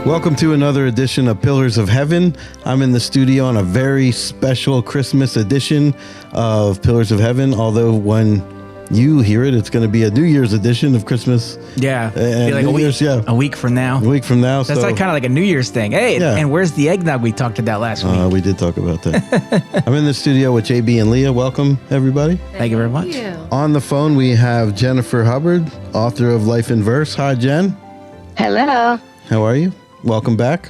Welcome to another edition of Pillars of Heaven. I'm in the studio on a very special Christmas edition of Pillars of Heaven, although when you hear it, it's going to be a New Year's edition of Christmas. Yeah, and like New Year's, a week from now. A week from now. That's like kind of like a New Year's thing. Hey, Yeah. and where's the eggnog we talked about last week? We did talk about that. I'm in the studio with JB and Leah. Welcome, everybody. Thank you very much. On the phone, we have Jennifer Hubbard, author of Life in Verse. Hi, Jen. Hello. How are you? Welcome back.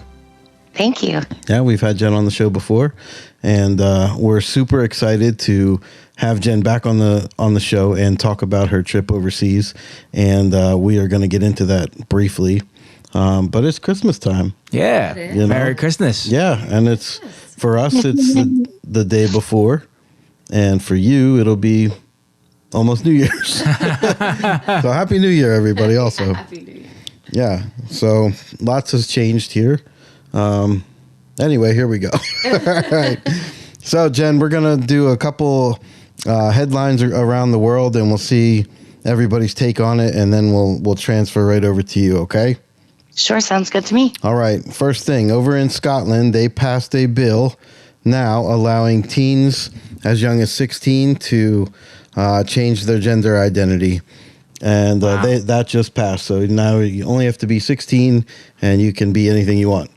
Thank you. Yeah, we've had Jen on the show before, and we're super excited to have Jen back on the show and talk about her trip overseas. And we are going to get into that briefly. But it's Christmas time. Yeah, You know? Merry Christmas. Yeah, and it's for us, it's the day before, and for you, it'll be almost New Year's. So Happy New Year, everybody! Also, Happy New Year. yeah. So lots has changed here. Anyway, here we go. All right. So, Jen, we're gonna do a couple headlines around the world, and we'll see everybody's take on it, and then we'll transfer right over to you. Okay. Sure, sounds good to me. All right. First thing, over in Scotland, they passed a bill now allowing teens as young as 16 to change their gender identity. And Wow. that just passed. So now you only have to be 16 and you can be anything you want.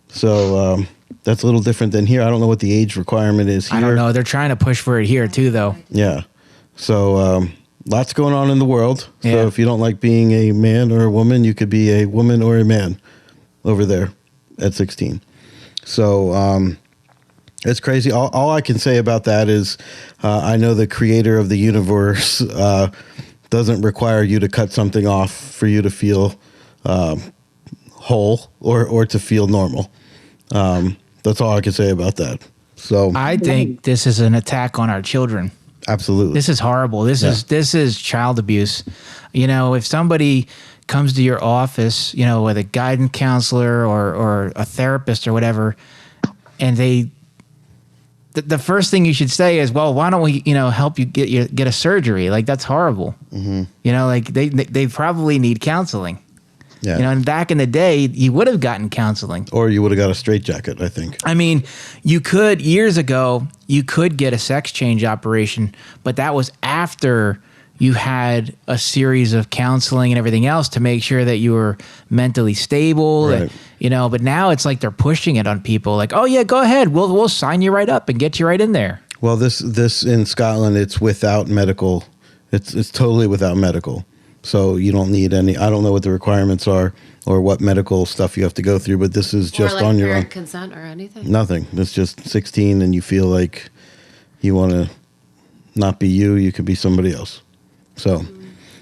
So that's a little different than here. I don't know what the age requirement is here. I don't know. They're trying to push for it here too, though. Yeah. So lots going on in the world. So Yeah. if you don't like being a man or a woman, you could be a woman or a man over there at 16. So it's crazy. All I can say about that is I know the creator of the universe doesn't require you to cut something off for you to feel whole or to feel normal. That's all I can say about that. So I think this is an attack on our children. absolutely. This is horrible. This is child abuse. You know, if somebody comes to your office, you know, with a guidance counselor or a therapist or whatever, and the first thing you should say is, well, why don't we, help you get a surgery? Like, that's horrible. Mm-hmm. You know, like they probably need counseling. Yeah. You know, and back in the day, you would have gotten counseling. Or you would have got a straitjacket, I think. I mean, years ago, you could get a sex change operation, but that was after you had a series of counseling and everything else to make sure that you were mentally stable. Right. But now it's like they're pushing it on people like, oh yeah, go ahead. We'll sign you right up and get you right in there. Well, this in Scotland, it's without medical. It's totally without medical. So you don't need any. I don't know what the requirements are or what medical stuff you have to go through, but this is just or like on your own. parent consent or anything. Nothing. It's just 16, and you feel like you want to not be you. You could be somebody else. So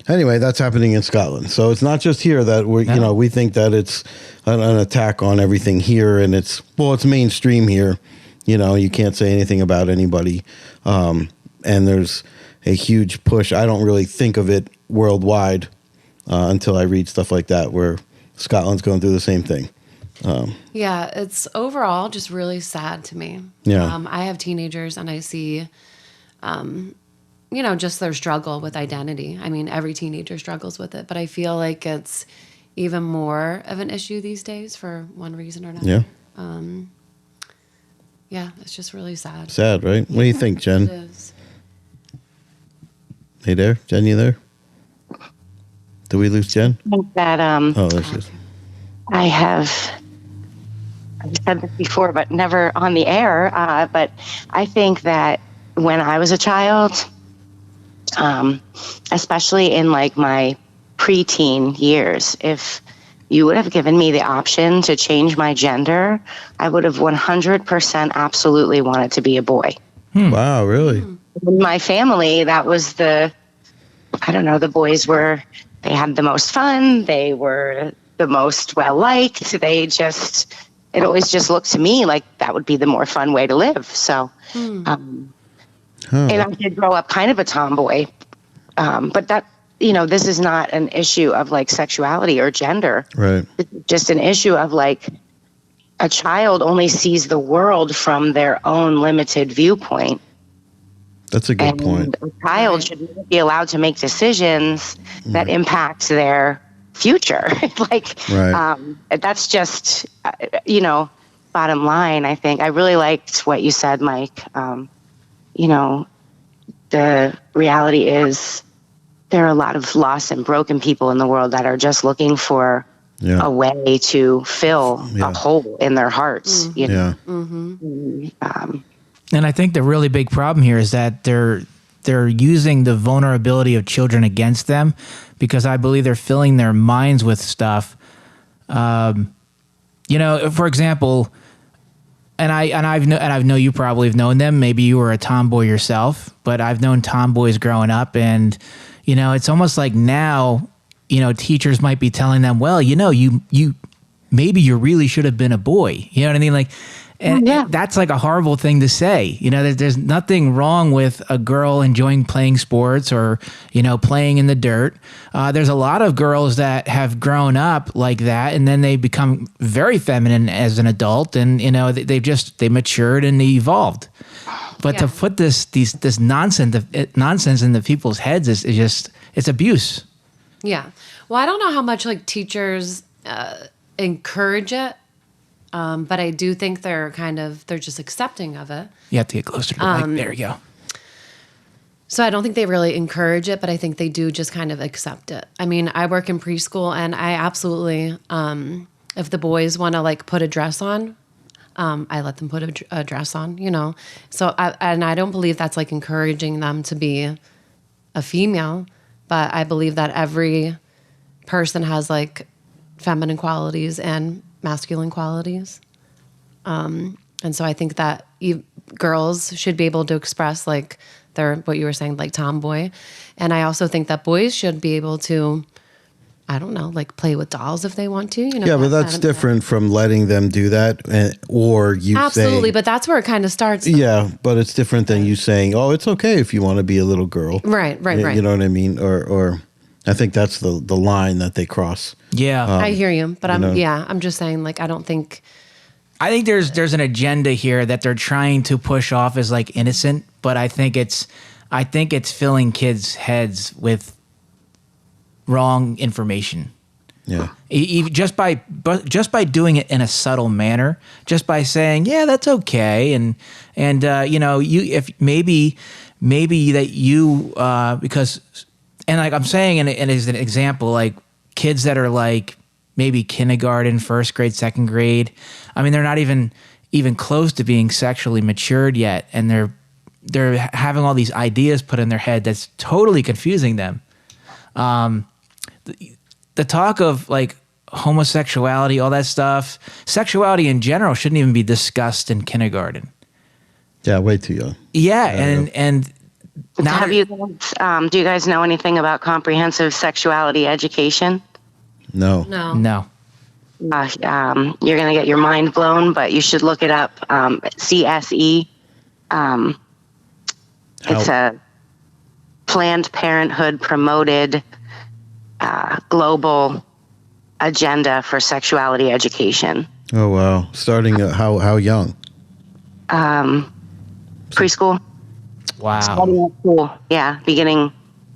anyway, that's happening in Scotland. So it's not just here that we think that it's an attack on everything here, and it's mainstream here. You can't say anything about anybody, and there's a huge push. I don't really think of it worldwide until I read stuff like that, where Scotland's going through the same thing. Yeah, it's overall just really sad to me. Yeah. I have teenagers and I see, just their struggle with identity. I mean, every teenager struggles with it, but I feel like it's even more of an issue these days for one reason or another. Yeah. Yeah, it's just really sad. Sad, right? What do you think, It Jen? is. Hey there, Jen, you there? Did we lose Jen? I think that Oh, there she is. I've said this before, but never on the air. But I think that when I was a child, especially in like my preteen years, if you would have given me the option to change my gender, I would have 100% absolutely wanted to be a boy. Wow, really? In my family, that was the boys they had the most fun. They were the most well-liked. It always just looked to me like that would be the more fun way to live. So, and I did grow up kind of a tomboy, but that, this is not an issue of like sexuality or gender. Right. It's just an issue of like a child only sees the world from their own limited viewpoint. That's a good point. A child should never be allowed to make decisions that impact their future. Like, Right. that's just, bottom line. I think I really liked what you said, Myke. The reality is there are a lot of lost and broken people in the world that are just looking for a way to fill a hole in their hearts. Yeah. And I think the really big problem here is that they're using the vulnerability of children against them, because I believe they're filling their minds with stuff. For example, and I know you probably have known them. Maybe you were a tomboy yourself, but I've known tomboys growing up, and it's almost like now, teachers might be telling them, well, you maybe you really should have been a boy. You know what I mean? Like, and that's like a horrible thing to say. There's nothing wrong with a girl enjoying playing sports or, playing in the dirt. There's a lot of girls that have grown up like that, and then they become very feminine as an adult, and they matured and they evolved. But to put this nonsense into people's heads is just, it's abuse. Yeah. Well, I don't know how much like teachers encourage it. But I do think they're just accepting of it. You have to get closer to the mic. There you go. So I don't think they really encourage it, but I think they do just kind of accept it. I mean, I work in preschool, and I absolutely, if the boys want to like put a dress on, I let them put a dress on, So I don't believe that's like encouraging them to be a female, but I believe that every person has like feminine qualities and masculine qualities. And so I think that girls should be able to express like what you were saying, like tomboy. And I also think that boys should be able to, I don't know, like play with dolls if they want to, Yeah, but that's different from letting them do that, or you absolutely, saying, but that's where it kind of starts. Though. Yeah, but it's different than you saying, oh, it's okay if you want to be a little girl. Right. You know what I mean? Or I think that's the line that they cross. Yeah. I hear you, but I'm just saying, like, I think there's an agenda here that they're trying to push off as like innocent, but I think it's filling kids' heads with wrong information. Yeah. Just by doing it in a subtle manner, just by saying, yeah, that's okay, and if maybe that you because, and like I'm saying, and as an example, like kids that are like maybe kindergarten, first grade, second grade, I mean, they're not even close to being sexually matured yet, and they're having all these ideas put in their head that's totally confusing them. The talk of like homosexuality, all that stuff, sexuality in general shouldn't even be discussed in kindergarten. Yeah, way too young. Yeah, and now do you guys know anything about comprehensive sexuality education? No. You're going to get your mind blown, but you should look it up. CSE. It's a Planned Parenthood promoted global agenda for sexuality education. Oh, wow. Starting at how young? Preschool. Wow. Starting at school. Yeah, beginning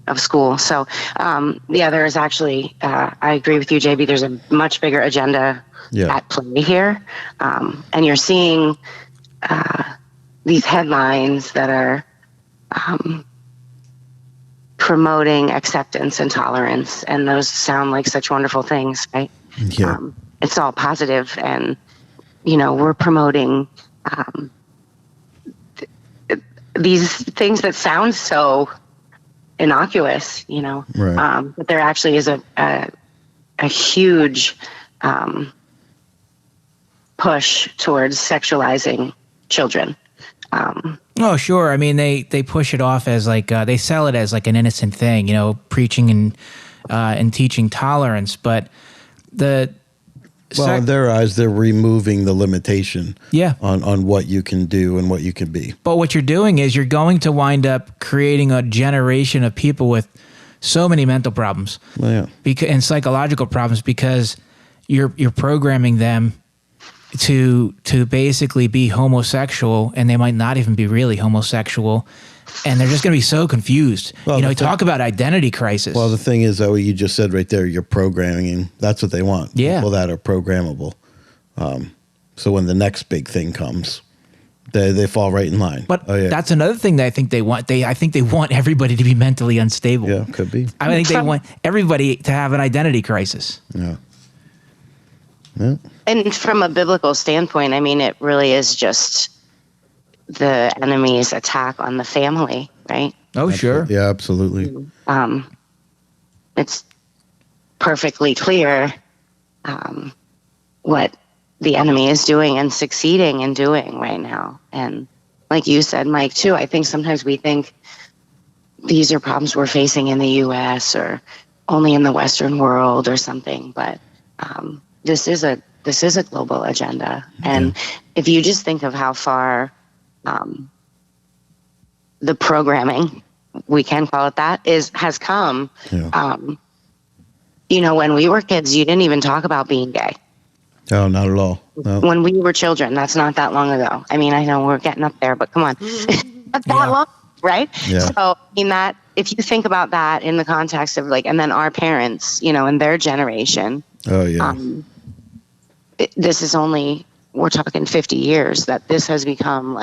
of school. So, there is actually, I agree with you, JB, there's a much bigger agenda at play here. And you're seeing these headlines that are promoting acceptance and tolerance, and those sound like such wonderful things, right? Yeah. It's all positive, and we're promoting these things that sound so innocuous, Right. but there actually is a huge push towards sexualizing children. Oh, sure. I mean, they push it off as like they sell it as like an innocent thing, preaching and teaching tolerance. But in their eyes, they're removing the limitation. Yeah. On what you can do and what you can be. But what you're doing is you're going to wind up creating a generation of people with so many mental problems, and psychological problems, because you're programming them to basically be homosexual, and they might not even be really homosexual, and they're just going to be so confused. Well, you talk about identity crisis. Well, the thing is, though, what you just said right there, you're programming, and that's what they want. Yeah. People that are programmable. So when the next big thing comes, they fall right in line. But oh, yeah. that's another thing that I think they want. I think they want everybody to be mentally unstable. Yeah, could be. I think they want everybody to have an identity crisis. Yeah. Yeah. And from a biblical standpoint, I mean, it really is just the enemy's attack on the family, right? Oh, sure. Yeah, absolutely. It's perfectly clear what the enemy is doing and succeeding in doing right now. And like you said, Myke, too, I think sometimes we think these are problems we're facing in the U.S. or only in the Western world or something, but this is a global agenda. And if you just think of how far the programming, we can call it that, has come. Yeah. When we were kids, you didn't even talk about being gay. Oh, not at all. No. When we were children, that's not that long ago. I mean, I know we're getting up there, but come on. Not that long, right? Yeah. So, that if you think about that in the context of and then our parents, and their generation. Oh, yeah. This is only, we're talking 50 years that this has become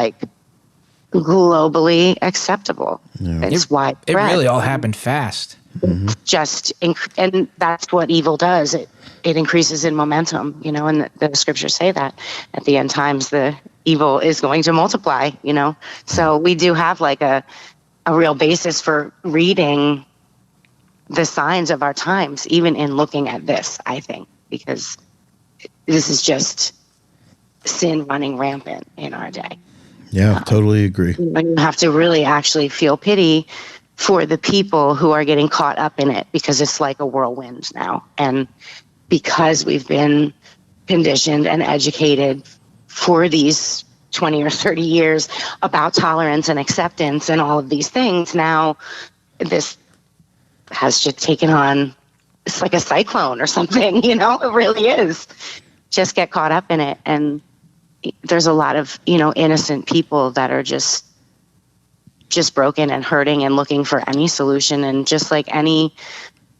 globally acceptable. Yeah. It's widespread. It really all happened fast. And that's what evil does. It increases in momentum, and the scriptures say that at the end times, the evil is going to multiply, So we do have a real basis for reading the signs of our times, even in looking at this, I think, because this is just sin running rampant in our day. Yeah, totally agree. You have to really actually feel pity for the people who are getting caught up in it, because it's like a whirlwind now. And because we've been conditioned and educated for these 20 or 30 years about tolerance and acceptance and all of these things, now this has just taken on, it's like a cyclone or something, it really is. Just get caught up in it. And there's a lot of, innocent people that are just broken and hurting and looking for any solution. And just like any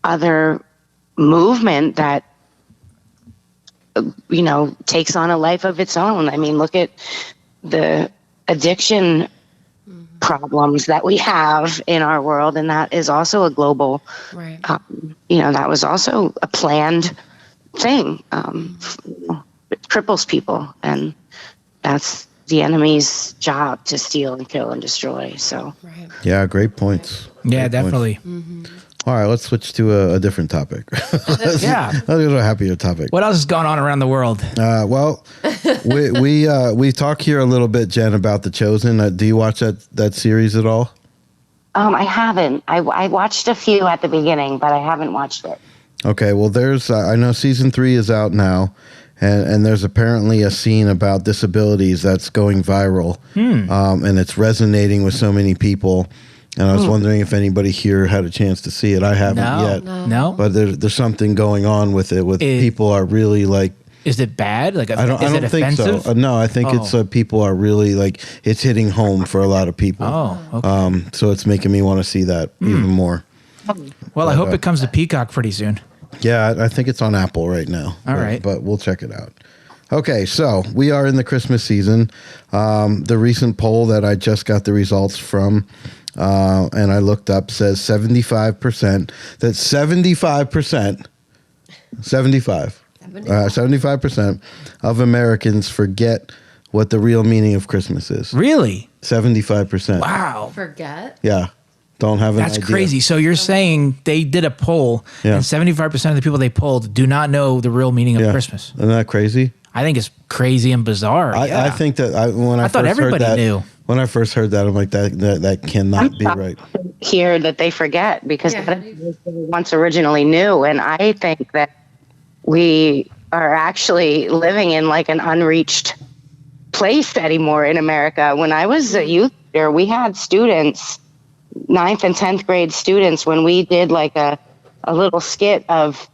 other movement that, takes on a life of its own. I mean, look at the addiction problems that we have in our world. And that is also a global, Right. That was also a planned thing. It cripples people, and that's the enemy's job, to steal and kill and destroy. So, Right. Yeah, great points. Yeah, Great definitely. points. All right, let's switch to a different topic. Yeah. Let's go to a happier topic. What else is going on around the world? Well, we talk here a little bit, Jen, about The Chosen. Do you watch that series at all? I haven't. I watched a few at the beginning, but I haven't watched it. Okay, well, there's I know season 3 is out now, and there's apparently a scene about disabilities that's going viral, and it's resonating with so many people. And I was wondering if anybody here had a chance to see it. I haven't yet. No. But there's something going on with it. People are really Is it bad? I don't is it think offensive? so. No, I think it's people are really it's hitting home for a lot of people. Oh, okay. So it's making me want to see that even more. Well, I hope it comes to Peacock pretty soon. Yeah, I think it's on Apple right now. All right. But we'll check it out. Okay, so we are in the Christmas season. The recent poll that I just got the results from, and I looked up, says 75%. That's 75%. 75% of Americans forget what the real meaning of Christmas is. Really? 75%. Wow. Forget. Yeah. Don't have an That's idea. crazy. So you're saying they did a poll, Yeah. and 75% of the people they polled do not know the real meaning of Yeah. Christmas. Isn't that crazy? I think it's crazy and bizarre. Yeah. I think that when I thought first everybody heard that, knew. When I first heard that, I'm like, that cannot be right. Here that they forget, because Yeah. that is what they once originally knew. And I think that we are actually living in an unreached place anymore in America. When I was a youth leader, we had students, 9th and 10th grade students, when we did a little skit of,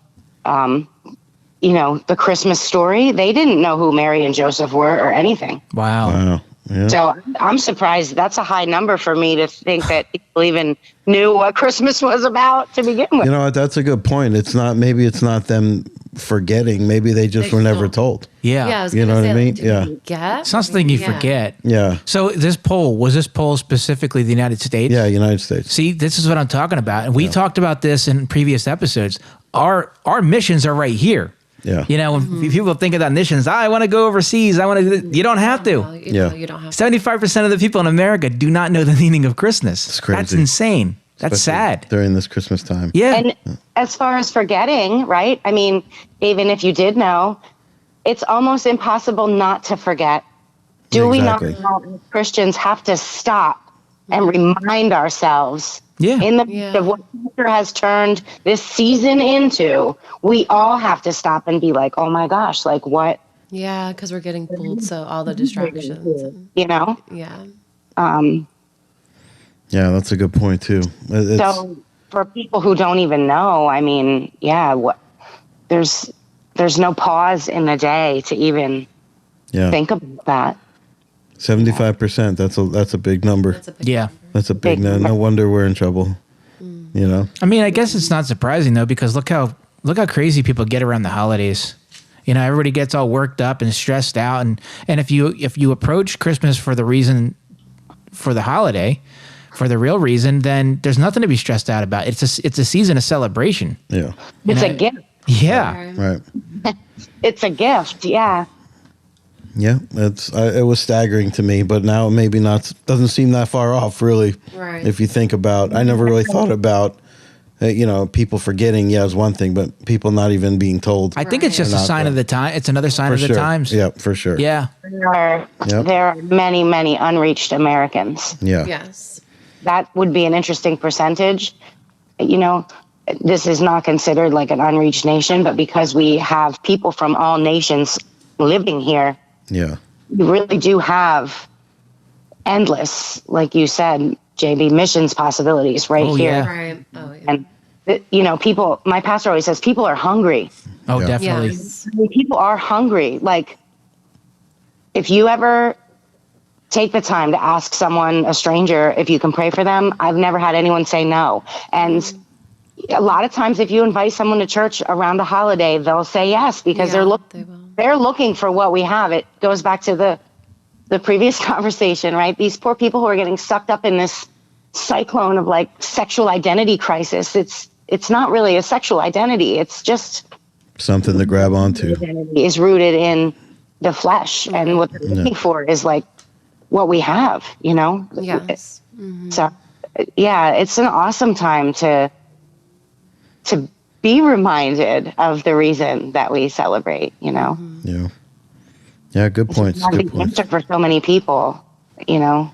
the Christmas story. They didn't know who Mary and Joseph were or anything. Wow. Wow. Yeah. So I'm surprised. That's a high number for me to think that people even knew what Christmas was about to begin with. You know what? That's a good point. Maybe it's not them forgetting. Maybe they just were never told. Yeah. Yeah, I was You gonna know what say, I mean? like, did Yeah. we forget? It's not something you forget. Yeah. So was this poll specifically the United States? Yeah, United States. See, this is what I'm talking about. And we talked about this in previous episodes. Our missions are right here. Yeah. You know, when people think about missions, I want to go overseas. You don't have to. Well, Yeah. you don't have to. 75% of the people in America do not know the meaning of Christmas. It's crazy. That's insane. That's Especially sad. during this Christmas time. Yeah. And as far as forgetting, right? I mean, even if you did know, it's almost impossible not to forget. Do Exactly. we not know as Christians have to stop and remind ourselves Yeah. in the midst of what culture has turned this season into? We all have to stop and be like, oh my gosh, like what? Yeah, because we're getting pulled. So all the distractions. And, You know? yeah. Yeah, that's a good point too. So for people who don't even know, I mean, there's no pause in the day to even think about that. 75%. That's a big number. That's a big Yeah. number. That's a big no. No wonder we're in trouble. You know. I mean, I guess it's not surprising though, because look how crazy people get around the holidays. You know, everybody gets all worked up and stressed out, and if you approach Christmas for the holiday, for the real reason, then there's nothing to be stressed out about. It's a season of celebration. Yeah. It's a gift. Yeah. Right. It's a gift. Yeah. Yeah. It was staggering to me, but now maybe not. Doesn't seem that far off, really. Right. If you think about, I never really thought about. People forgetting, is one thing, but people not even being told. I think it's just a Not sign that. of the time. It's another sign For of the sure. times. Yeah, for sure. Yeah. There are many, many unreached Americans. Yeah. Yes. That would be an interesting percentage. You know, this is not considered like an unreached nation, but because we have people from all nations living here, Yeah. we really do have endless, like you said, JB, missions possibilities right here. yeah. Right. Oh, yeah. And, people, my pastor always says, people are hungry. Oh, Yeah. definitely. Yes. People are hungry. Like, if you ever take the time to ask someone, a stranger, if you can pray for them, I've never had anyone say no. And a lot of times, if you invite someone to church around the holiday, they'll say yes because Yeah, they're they will. they're looking for what we have. It goes back to the previous conversation, right? These poor people who are getting sucked up in this cyclone of like sexual identity crisis. It's not really a sexual identity. It's just Something to grab onto. identity is rooted in the flesh, and what they're looking for is like what we have, you know? Yes. So yeah, it's an awesome time to be reminded of the reason that we celebrate, you know? Yeah. Yeah, good points. Not Good the points. answer for so many people, you know?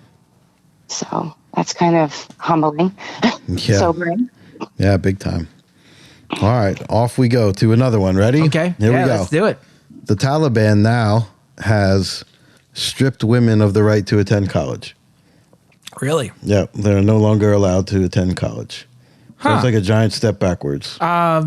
So that's kind of humbling. Yeah. Sobering. Yeah, big time. All right, off we go to another one. Ready? Okay. Here yeah, we go. let's do it. The Taliban now has stripped women of the right to attend college. Really? Yeah, they're no longer allowed to attend college. So it's like a giant step backwards. I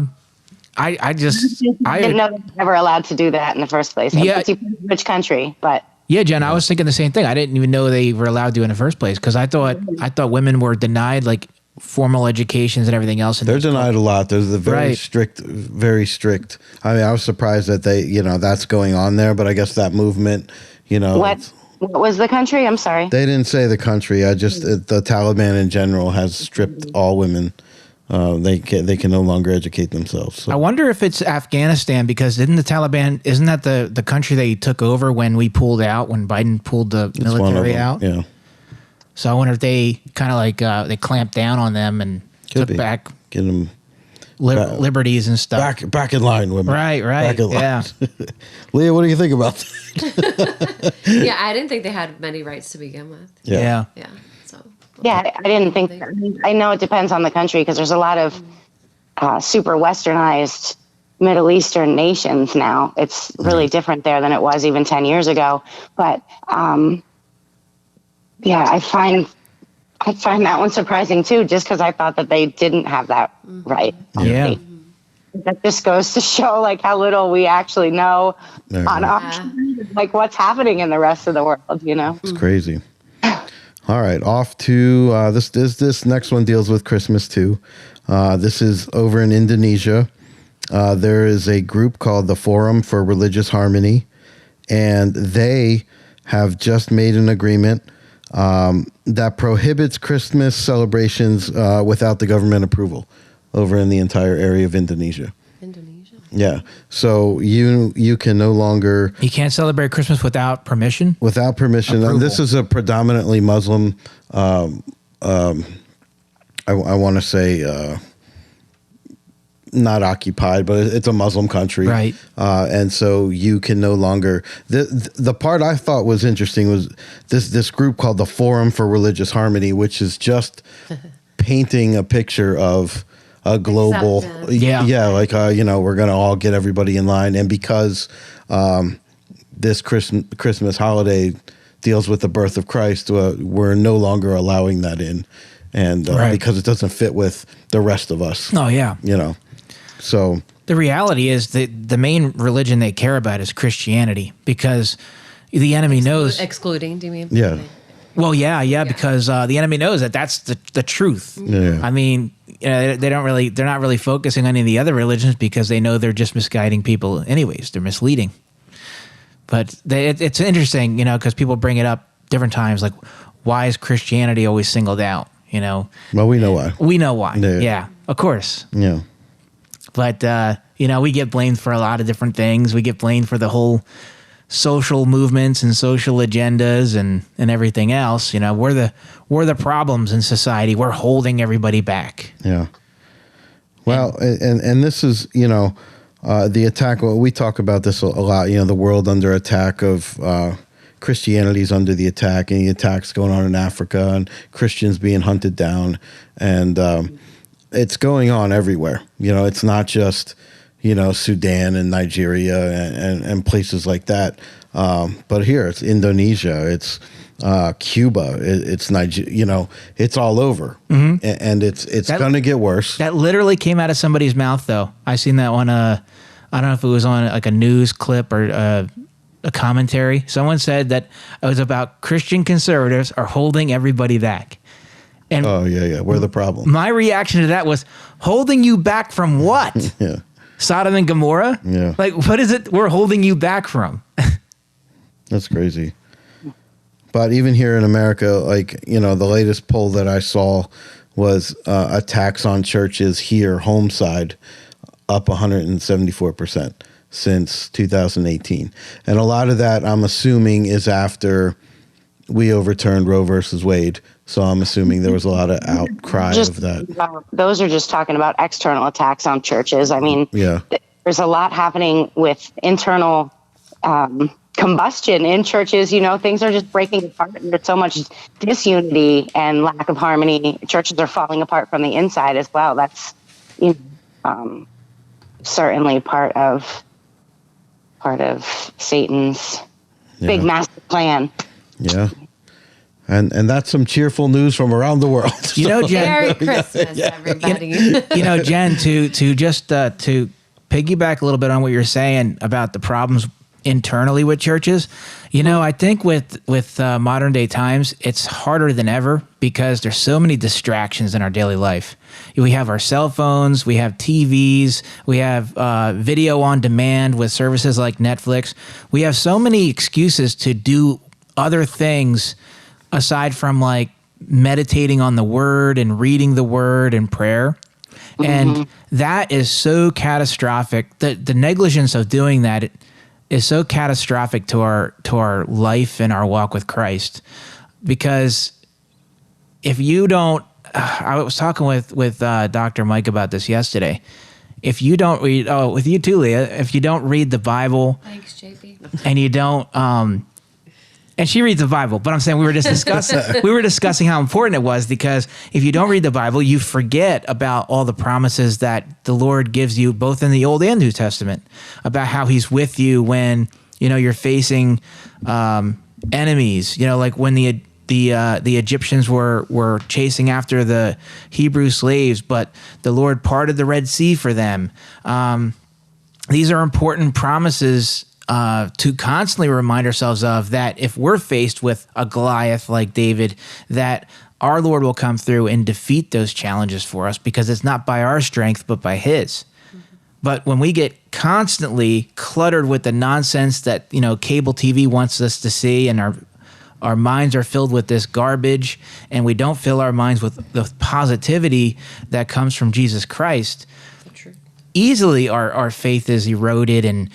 Didn't know they were ever allowed to do that in the first place. Yeah. It's a rich country, but Yeah, Jen, I was thinking the same thing. I didn't even know they were allowed to in the first place because I thought women were denied like formal educations and everything else. They're denied a lot. There's a very Right. very strict. I mean, I was surprised that that's going on there, but I guess that movement, what was the country? I'm sorry. They didn't say the country. The Taliban in general has stripped all women. They can no longer educate themselves. So. I wonder if it's Afghanistan because isn't that the country they took over when we pulled out, when Biden pulled the It's one of military them, out? Yeah. So I wonder if they kind of like they clamped down on them and Could took be. back Get them liberties and stuff. back in line, women. Right, Back in line. yeah. Leah, what do you think about that? Yeah, I didn't think they had many rights to begin with. Yeah. Yeah. So. Yeah, I didn't think. I know it depends on the country because there's a lot of super westernized Middle Eastern nations now. It's really different there than it was even 10 years ago. But yeah, I find that one surprising too, just because I thought that they didn't have that right. Yeah. that just goes to show like how little we actually know on our like what's happening in the rest of the world, you know? It's crazy. All right, off to this next one deals with Christmas too. This is over in Indonesia. There is a group called the Forum for Religious Harmony, and they have just made an agreement that prohibits Christmas celebrations without the government approval over in the entire area of Indonesia. Yeah. So you can no longer... You can't celebrate Christmas without permission? Without permission. And this is a predominantly Muslim, I want to say, not occupied, but it's a Muslim country. Right. And so you can no longer... The part I thought was interesting was this group called the Forum for Religious Harmony, which is just painting a picture of... a global, like, we're going to all get everybody in line. And because this Christmas holiday deals with the birth of Christ, we're no longer allowing that in. And because it doesn't fit with the rest of us. Oh, yeah. So. The reality is that the main religion they care about is Christianity, because the enemy knows. Excluding, do you mean? Yeah. Well, yeah, because the enemy knows that that's the truth. Yeah. I mean, they're not really focusing on any of the other religions because they know they're just misguiding people anyways. They're misleading. But it's interesting, because people bring it up different times, like, why is Christianity always singled out, Well, we know why. We know why. Yeah. Yeah, of course. Yeah. But, we get blamed for a lot of different things. We get blamed for the whole social movements and social agendas and everything else. We're the problems in society. We're holding everybody back. Yeah. Well, and this is, the attack. Well, we talk about this a lot, the world under attack of Christianity's under the attack, and the attacks going on in Africa and Christians being hunted down. And it's going on everywhere. It's not just, Sudan and Nigeria and places like that. But here it's Indonesia, it's Cuba, it's Nigeria, it's all over. Mm-hmm. And it's going to get worse. That literally came out of somebody's mouth, though. I seen that one. I don't know if it was on like a news clip or a commentary. Someone said that it was about Christian conservatives are holding everybody back. And we're the problem. My reaction to that was, holding you back from what? Yeah. Sodom and Gomorrah? Yeah. Like, what is it we're holding you back from? That's crazy. But even here in America, like, the latest poll that I saw was attacks on churches here, home side, up 174% since 2018. And a lot of that, I'm assuming, is after we overturned Roe versus Wade. So I'm assuming there was a lot of outcry of that. Those are just talking about external attacks on churches. I mean, there's a lot happening with internal combustion in churches. Things are just breaking apart, and there's so much disunity and lack of harmony. Churches are falling apart from the inside as well. That's certainly part of Satan's big master plan. Yeah. And that's some cheerful news from around the world. Jen. Merry Christmas, everybody. Jen, to piggyback a little bit on what you're saying about the problems internally with churches, I think with modern day times, it's harder than ever because there's so many distractions in our daily life. We have our cell phones, we have TVs, we have video on demand with services like Netflix. We have so many excuses to do other things aside from like meditating on the word and reading the word and prayer. And that is so catastrophic. The negligence of doing that is so catastrophic to our life and our walk with Christ. Because if you don't, I was talking with Dr. Myke about this yesterday. If you don't read, with you too, Leah, if you don't read the Bible, Thanks, JP. And you don't, and she reads the Bible, but I'm saying we were discussing how important it was, because if you don't read the Bible, you forget about all the promises that the Lord gives you, both in the Old and New Testament, about how He's with you when you're facing enemies. Like when the the Egyptians were chasing after the Hebrew slaves, but the Lord parted the Red Sea for them. These are important promises to constantly remind ourselves of, that if we're faced with a Goliath like David, that our Lord will come through and defeat those challenges for us, because it's not by our strength, but by his. But when we get constantly cluttered with the nonsense that, cable TV wants us to see, and our minds are filled with this garbage, and we don't fill our minds with the positivity that comes from Jesus Christ, easily our faith is eroded, and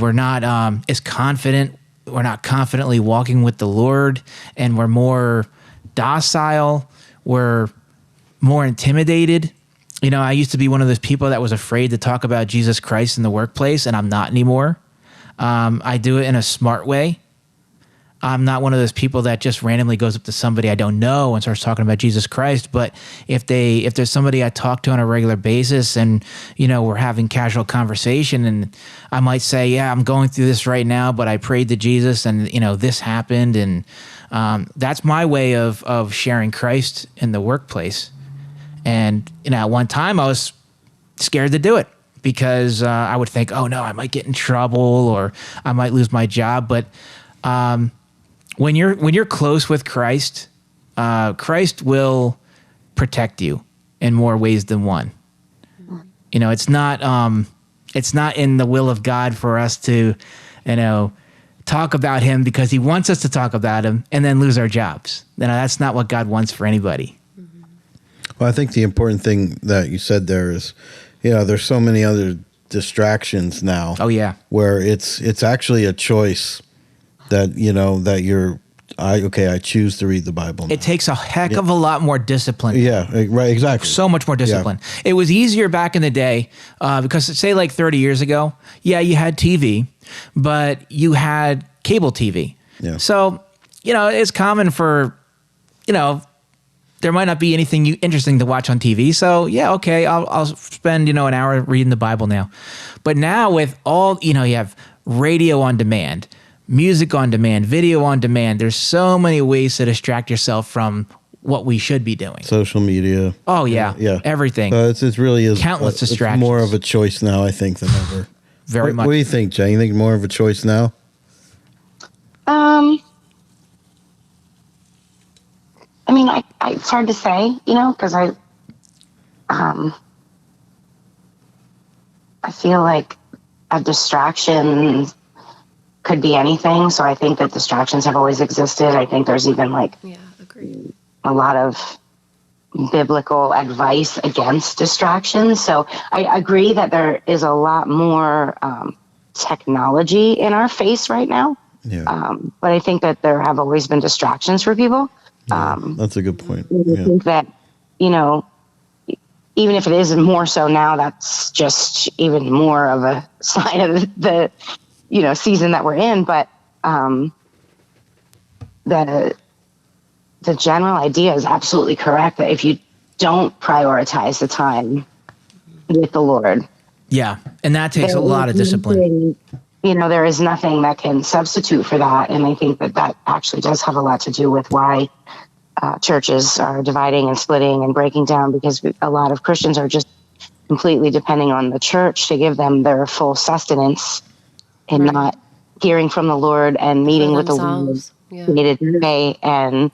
we're not as confident. We're not confidently walking with the Lord, and we're more docile. We're more intimidated. I used to be one of those people that was afraid to talk about Jesus Christ in the workplace, and I'm not anymore. I do it in a smart way. I'm not one of those people that just randomly goes up to somebody I don't know and starts talking about Jesus Christ. But if there's somebody I talk to on a regular basis, and we're having casual conversation, and I might say, yeah, I'm going through this right now, but I prayed to Jesus, and this happened, and that's my way of sharing Christ in the workplace. And at one time I was scared to do it, because I would think, oh no, I might get in trouble, or I might lose my job. But when you're close with Christ, Christ will protect you in more ways than one. It's not in the will of God for us to, talk about him because he wants us to talk about him and then lose our jobs. That's not what God wants for anybody. Well, I think the important thing that you said there is, there's so many other distractions now. Oh yeah, where it's actually a choice that I choose to read the Bible now. It takes a heck of a lot more discipline. Yeah, right, exactly. So much more discipline. Yeah. It was easier back in the day because, say, like 30 years ago, yeah, you had TV, but you had cable TV. Yeah. So, it's common for, there might not be anything interesting to watch on TV. So, yeah, okay, I'll spend, an hour reading the Bible now. But now with all, you have radio on demand, music on demand, video on demand. There's so many ways to distract yourself from what we should be doing. Social media. Oh, yeah. Everything. It really is. Countless distractions. It's more of a choice now, I think, than ever. Very much. What do you think, Jay? You think more of a choice now? I mean, it's hard to say, because I feel like a distraction could be anything. So I think that distractions have always existed. I think there's even agreed. A lot of biblical advice against distractions. So I agree that there is a lot more technology in our face right now. Yeah. But I think that there have always been distractions for people. That's a good point. I think that, even if it is more so now, that's just even more of a sign of the season that we're in. But the general idea is absolutely correct, that if you don't prioritize the time with the Lord. Yeah, and that takes a lot of discipline. There is nothing that can substitute for that. And I think that actually does have a lot to do with why churches are dividing and splitting and breaking down, because a lot of Christians are just completely depending on the church to give them their full sustenance, and not hearing from the Lord and meeting with the Lord day to day. And,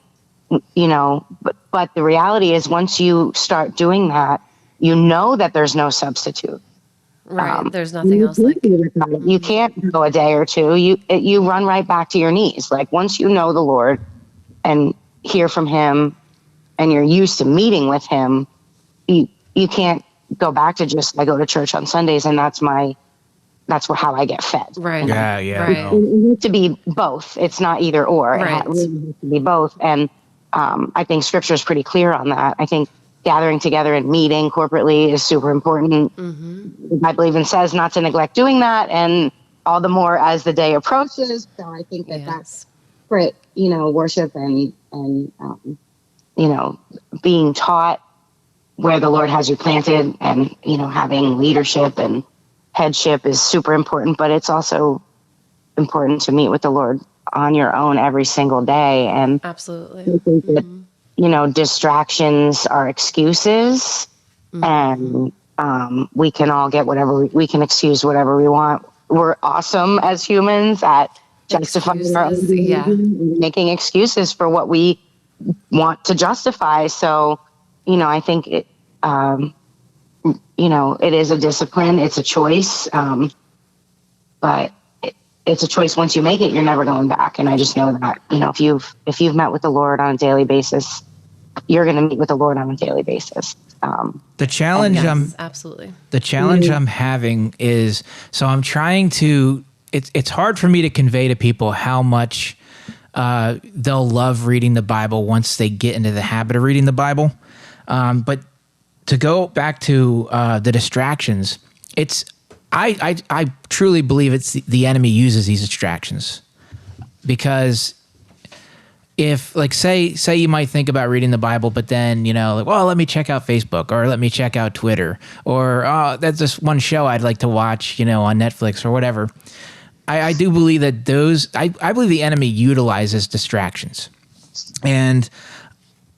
but the reality is, once you start doing that, that there's no substitute. Right. There's nothing else like it. You can't go a day or two. You run right back to your knees. Like, once you know the Lord and hear from him, and you're used to meeting with him, you can't go back to just, I go to church on Sundays and that's how I get fed. Right. Yeah. Right. No. It needs to be both. It's not either or. Right. It really needs to be both. And I think scripture is pretty clear on that. I think gathering together and meeting corporately is super important. Mm-hmm. The Bible even says not to neglect doing that, and all the more as the day approaches. So I think that's great, worship and being taught where the Lord has you planted, and, having leadership and headship is super important, but it's also important to meet with the Lord on your own every single day. And Absolutely. I think that, distractions are excuses, and we can all get we can excuse whatever we want. We're awesome as humans at justifying our own Excuses, behavior, and making excuses for what we want to justify. So, I think it, it is a discipline. It's a choice. But it's a choice. Once you make it, you're never going back. And I just know that, if you've met with the Lord on a daily basis, you're going to meet with the Lord on a daily basis. The challenge absolutely. The challenge I'm having is, so I'm trying to, it's hard for me to convey to people how much they'll love reading the Bible once they get into the habit of reading the Bible. But to go back to the distractions, I truly believe it's the enemy uses these distractions, because if, like, say you might think about reading the Bible, but then, let me check out Facebook, or let me check out Twitter, or that's just one show I'd like to watch, on Netflix or whatever. I do believe that I believe the enemy utilizes distractions. And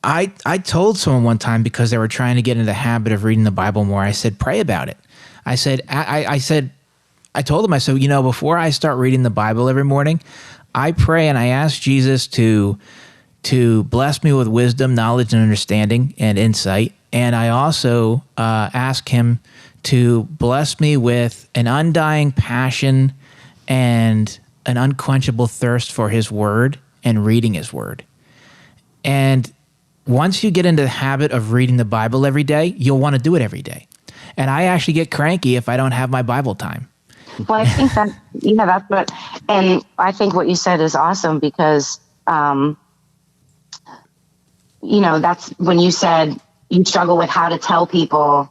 I told someone one time, because they were trying to get into the habit of reading the Bible more, I said, pray about it. I told them, I said, before I start reading the Bible every morning, I pray and I ask Jesus to bless me with wisdom, knowledge, and understanding and insight. And I also ask him to bless me with an undying passion and an unquenchable thirst for his word and reading his word. And once you get into the habit of reading the Bible every day, you'll want to do it every day. And I actually get cranky if I don't have my Bible time. Well, I think that, that's what, and I think what you said is awesome, because, that's when you said you struggle with how to tell people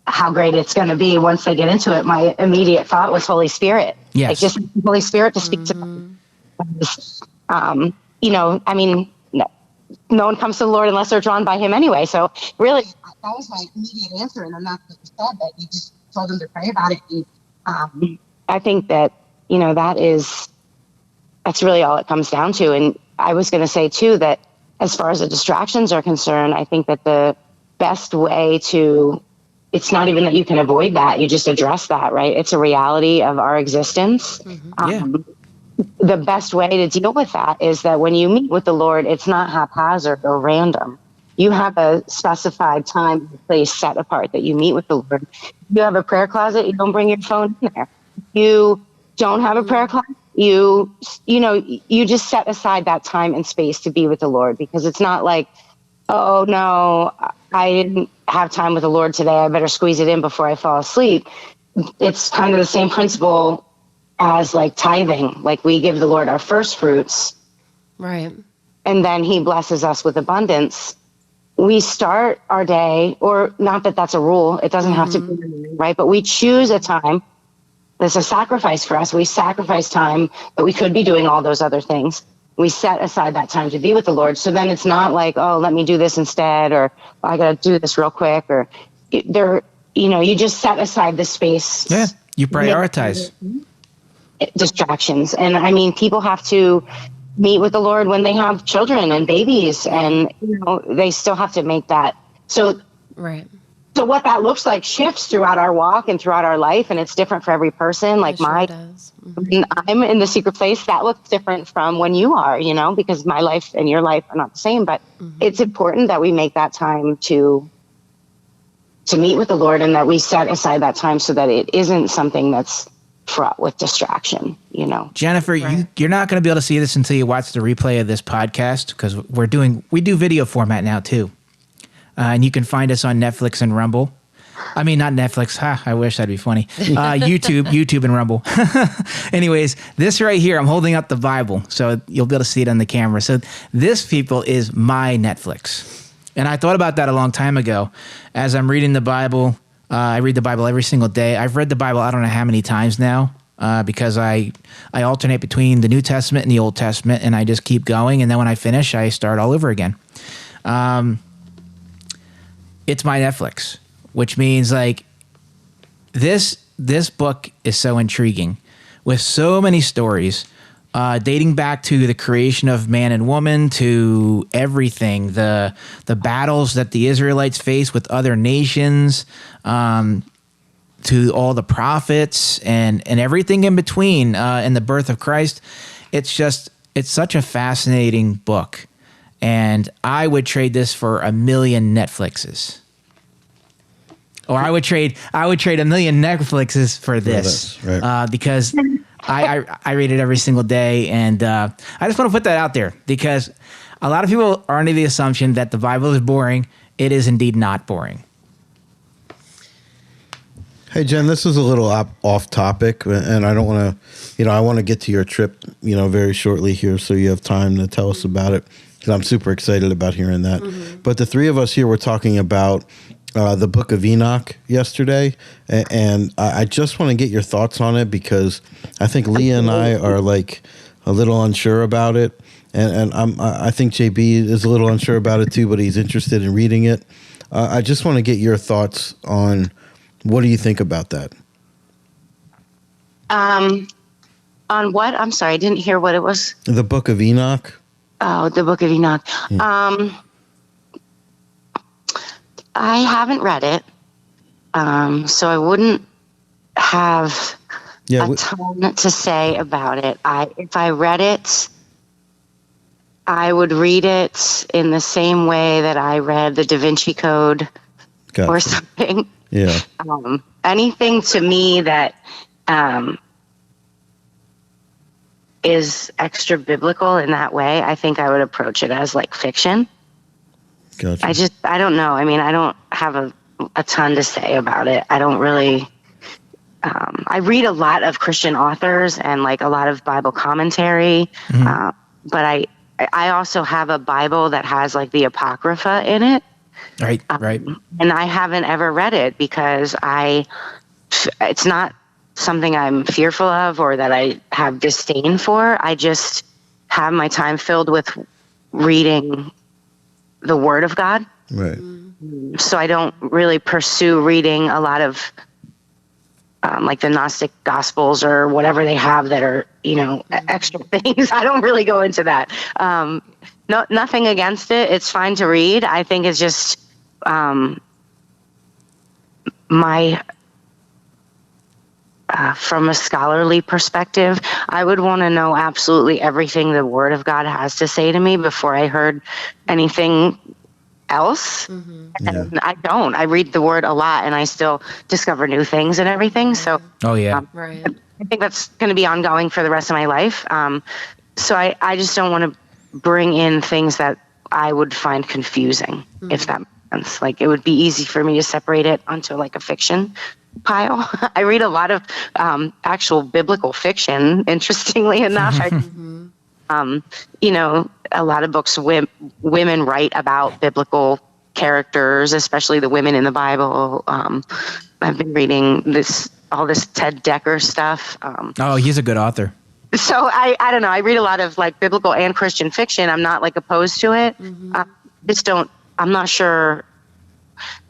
how great it's going to be once they get into it. My immediate thought was Holy Spirit. Yes. Like, just Holy Spirit to speak to them. No one comes to the Lord unless they're drawn by him anyway. So really, that was my immediate answer. And I'm not that you said that. You just told them to pray about it. And, I think that, that's really all it comes down to. And I was going to say too, that as far as the distractions are concerned, I think that the best way it's not even that you can avoid that. You just address that, right? It's a reality of our existence. The best way to deal with that is that when you meet with the Lord, it's not haphazard or random. You have a specified time and place set apart that you meet with the Lord. You have a prayer closet, you don't bring your phone in there. You don't have a prayer closet, you just set aside that time and space to be with the Lord, because it's not like, oh no, I didn't have time with the Lord today, I better squeeze it in before I fall asleep. It's kind of the same principle as like tithing. Like, we give the Lord our first fruits. Right. And then he blesses us with abundance. We start our day, or not that that's a rule, it doesn't have to be, right? But we choose a time. There's a sacrifice for us. We sacrifice time, but we could be doing all those other things. We set aside that time to be with the Lord. So then it's not like, oh, let me do this instead, or I got to do this real quick, or you just set aside the space. Yeah, you prioritize. Distractions. And I mean, people have to meet with the Lord when they have children and babies, and they still have to make that. So what that looks like shifts throughout our walk and throughout our life, and it's different for every person. Like, when I'm in the secret place, that looks different from when you are, because my life and your life are not the same. But it's important that we make that time to meet with the Lord, and that we set aside that time so that it isn't something that's fraught with distraction, Jennifer, you're not going to be able to see this until you watch the replay of this podcast, because we do video format now too. And you can find us on Netflix and Rumble. I mean, not Netflix. I wish that'd be funny. YouTube and Rumble. Anyways, this right here, I'm holding up the Bible, so you'll be able to see it on the camera. So this, people, is my Netflix. And I thought about that a long time ago. As I'm reading the Bible, I read the Bible every single day. I've read the Bible I don't know how many times now, because I alternate between the New Testament and the Old Testament, and I just keep going. And then when I finish, I start all over again. It's my Netflix, which means, like, this book is so intriguing, with so many stories dating back to the creation of man and woman, to everything, the battles that the Israelites face with other nations, to all the prophets and everything in between, and the birth of Christ. It's such a fascinating book, and I would trade this for 1 million Netflixes. Or I would trade 1 million Netflixes for this, right. because I read it every single day, and I just want to put that out there, because a lot of people are under the assumption that the Bible is boring. It is indeed not boring. Hey, Jen, this is a little off topic, and I don't want to, I want to get to your trip, very shortly here, so you have time to tell us about it, because I'm super excited about hearing that. Mm-hmm. But the three of us here were talking about the Book of Enoch yesterday, and I just want to get your thoughts on it, because I think Leah and I are like a little unsure about it, and I think JB is a little unsure about it too, but he's interested in reading it. I just want to get your thoughts on what do you think about that. On what? I'm sorry, I didn't hear what it was. The Book of Enoch. Oh, the Book of Enoch. Yeah. I haven't read it, so I wouldn't have a ton to say about it. If I read it, I would read it in the same way that I read the Da Vinci Code or something. Yeah. Anything to me that is extra biblical in that way, I think I would approach it as like fiction. Gotcha. I don't know. I mean, I don't have a ton to say about it. I don't really, I read a lot of Christian authors and like a lot of Bible commentary, but I also have a Bible that has like the Apocrypha in it. Right. And I haven't ever read it because it's not something I'm fearful of or that I have disdain for. I just have my time filled with reading the Word of God. Right. So I don't really pursue reading a lot of like the Gnostic Gospels or whatever they have that are, extra things. I don't really go into that. No, nothing against it. It's fine to read. I think it's just from a scholarly perspective, I would want to know absolutely everything the Word of God has to say to me before I heard anything else. Mm-hmm. And yeah. I don't. I read the Word a lot, and I still discover new things and everything. So, right. I think that's going to be ongoing for the rest of my life. So I just don't want to bring in things that I would find confusing, if that makes sense. Like, it would be easy for me to separate it onto like a fiction pile. I read a lot of actual biblical fiction, interestingly enough. A lot of books women write about biblical characters, especially the women in the Bible. I've been reading all this Ted Dekker stuff. He's a good author. So I don't know. I read a lot of like biblical and Christian fiction. I'm not like opposed to it. I'm not sure.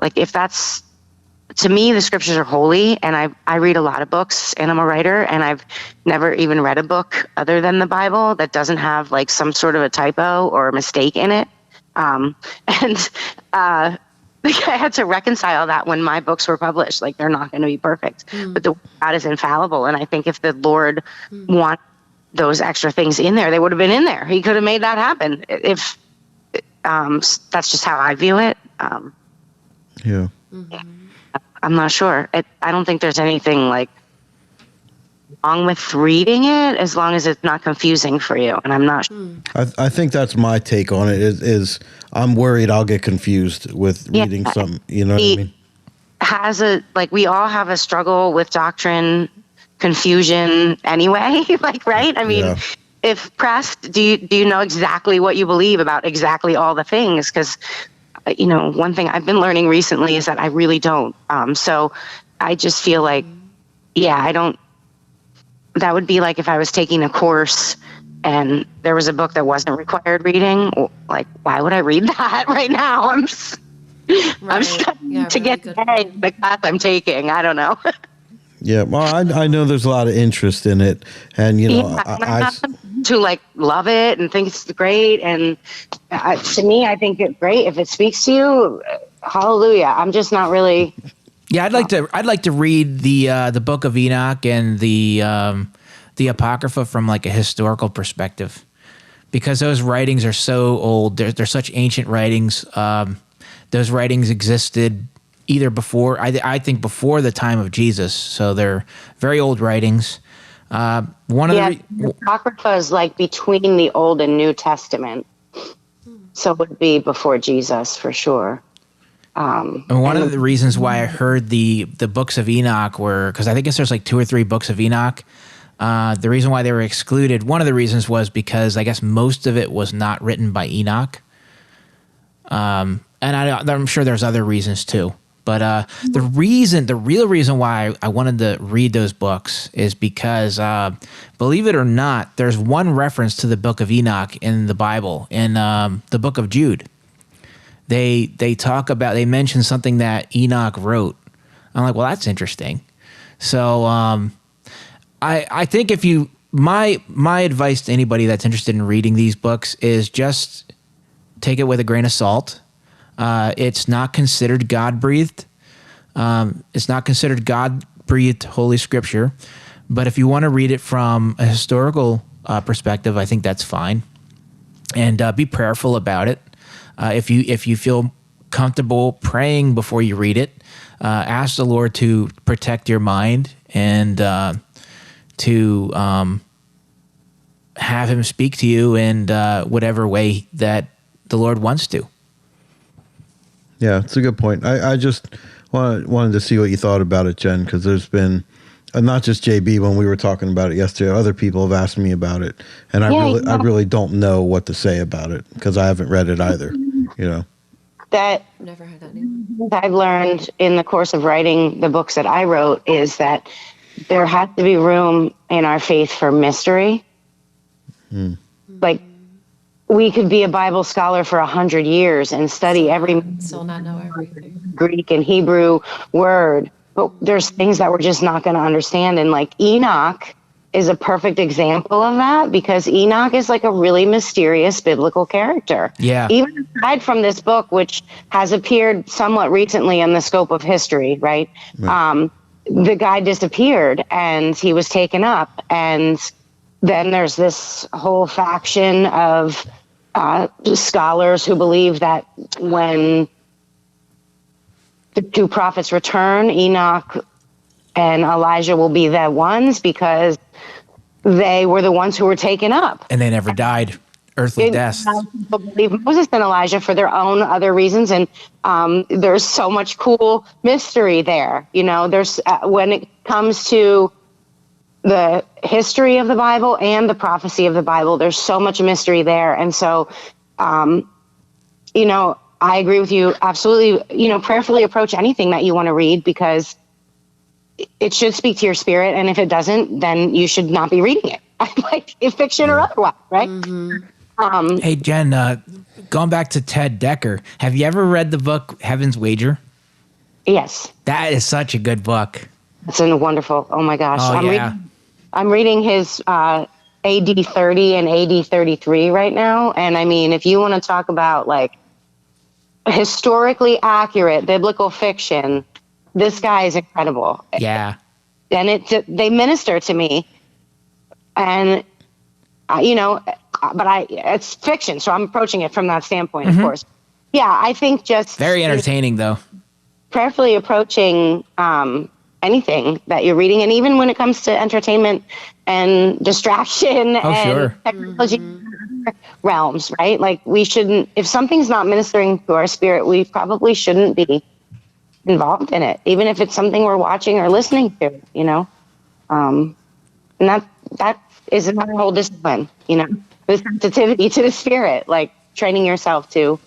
Like, if that's, to me, the scriptures are holy, and I read a lot of books, and I'm a writer, and I've never even read a book other than the Bible that doesn't have like some sort of a typo or a mistake in it. I had to reconcile that when my books were published. Like, they're not going to be perfect, but the Word of God is infallible. And I think if the Lord wanted those extra things in there, they would have been in there. He could have made that happen. If that's just how I view it. Yeah. I'm not sure. I don't think there's anything like wrong with reading it, as long as it's not confusing for you. And I'm not sure. I think that's my take on it. Is I'm worried I'll get confused with reading something. You know what I mean? We all have a struggle with doctrine, confusion anyway. Right? I mean, if pressed, do you know exactly what you believe about exactly all the things? Because one thing I've been learning recently is that I really don't. So I just feel like, I don't. That would be like if I was taking a course and there was a book that wasn't required reading. Like, why would I read that right now? I'm studying to get the class I'm taking. I don't know. Yeah, well, I know there's a lot of interest in it, and I have some to like love it and think it's great. And to me, I think it's great. If it speaks to you, hallelujah. I'm just not really. Yeah, I'd like to read the Book of Enoch and the Apocrypha from like a historical perspective, because those writings are so old. They're such ancient writings. Those writings existed either before, I think before the time of Jesus. So they're very old writings. The Apocrypha is like between the Old and New Testament. So it would be before Jesus for sure. And one of the reasons why I heard the books of Enoch were, because I guess there's like 2 or 3 books of Enoch. The reason why they were excluded, one of the reasons was because I guess most of it was not written by Enoch. And I'm sure there's other reasons too. But the real reason why I wanted to read those books is because, believe it or not, there's one reference to the Book of Enoch in the Bible, in the Book of Jude. They mention something that Enoch wrote. I'm like, well, that's interesting. So I think my advice to anybody that's interested in reading these books is just take it with a grain of salt. It's not considered God-breathed. It's not considered God-breathed Holy Scripture. But if you want to read it from a historical perspective, I think that's fine. And be prayerful about it. If you feel comfortable praying before you read it, ask the Lord to protect your mind and to have Him speak to you in whatever way that the Lord wants to. Yeah, it's a good point. I just wanted to see what you thought about it, Jen, because there's been, not just JB when we were talking about it yesterday, other people have asked me about it, and I really don't know what to say about it because I haven't read it either. That Never had any. I've learned in the course of writing the books that I wrote is that there has to be room in our faith for mystery. Like, we could be a Bible scholar for 100 years and study every Still not know everything. Greek and Hebrew word, but there's things that we're just not going to understand. And like Enoch is a perfect example of that, because Enoch is like a really mysterious biblical character. Yeah. Even aside from this book, which has appeared somewhat recently in the scope of history, right? The guy disappeared and he was taken up. And then there's this whole faction of scholars who believe that when the 2 prophets return, Enoch and Elijah will be the ones because they were the ones who were taken up. And they never died earthly deaths. People believe Moses and Elijah for their own other reasons. And there's so much cool mystery there. There's when it comes to the history of the Bible and the prophecy of the Bible, there's so much mystery there. And so, I agree with you. Absolutely. Prayerfully approach anything that you want to read, because it should speak to your spirit. And if it doesn't, then you should not be reading it. Like, if fiction or otherwise, right? Mm-hmm. Hey, Jen, going back to Ted Dekker, have you ever read the book Heaven's Wager? Yes. That is such a good book. It's a wonderful, oh my gosh. Oh, I'm reading his AD 30 and AD 33 right now. And I mean, if you want to talk about like historically accurate biblical fiction, this guy is incredible. Yeah. And they minister to me. And, but it's fiction. So I'm approaching it from that standpoint, of course. Yeah, I think just very entertaining, though. Prayerfully approaching anything that you're reading, and even when it comes to entertainment and distraction and technology realms, right? Like, we shouldn't, if something's not ministering to our spirit, we probably shouldn't be involved in it, even if it's something we're watching or listening to, and that is another whole discipline, the sensitivity to the spirit, like training yourself to.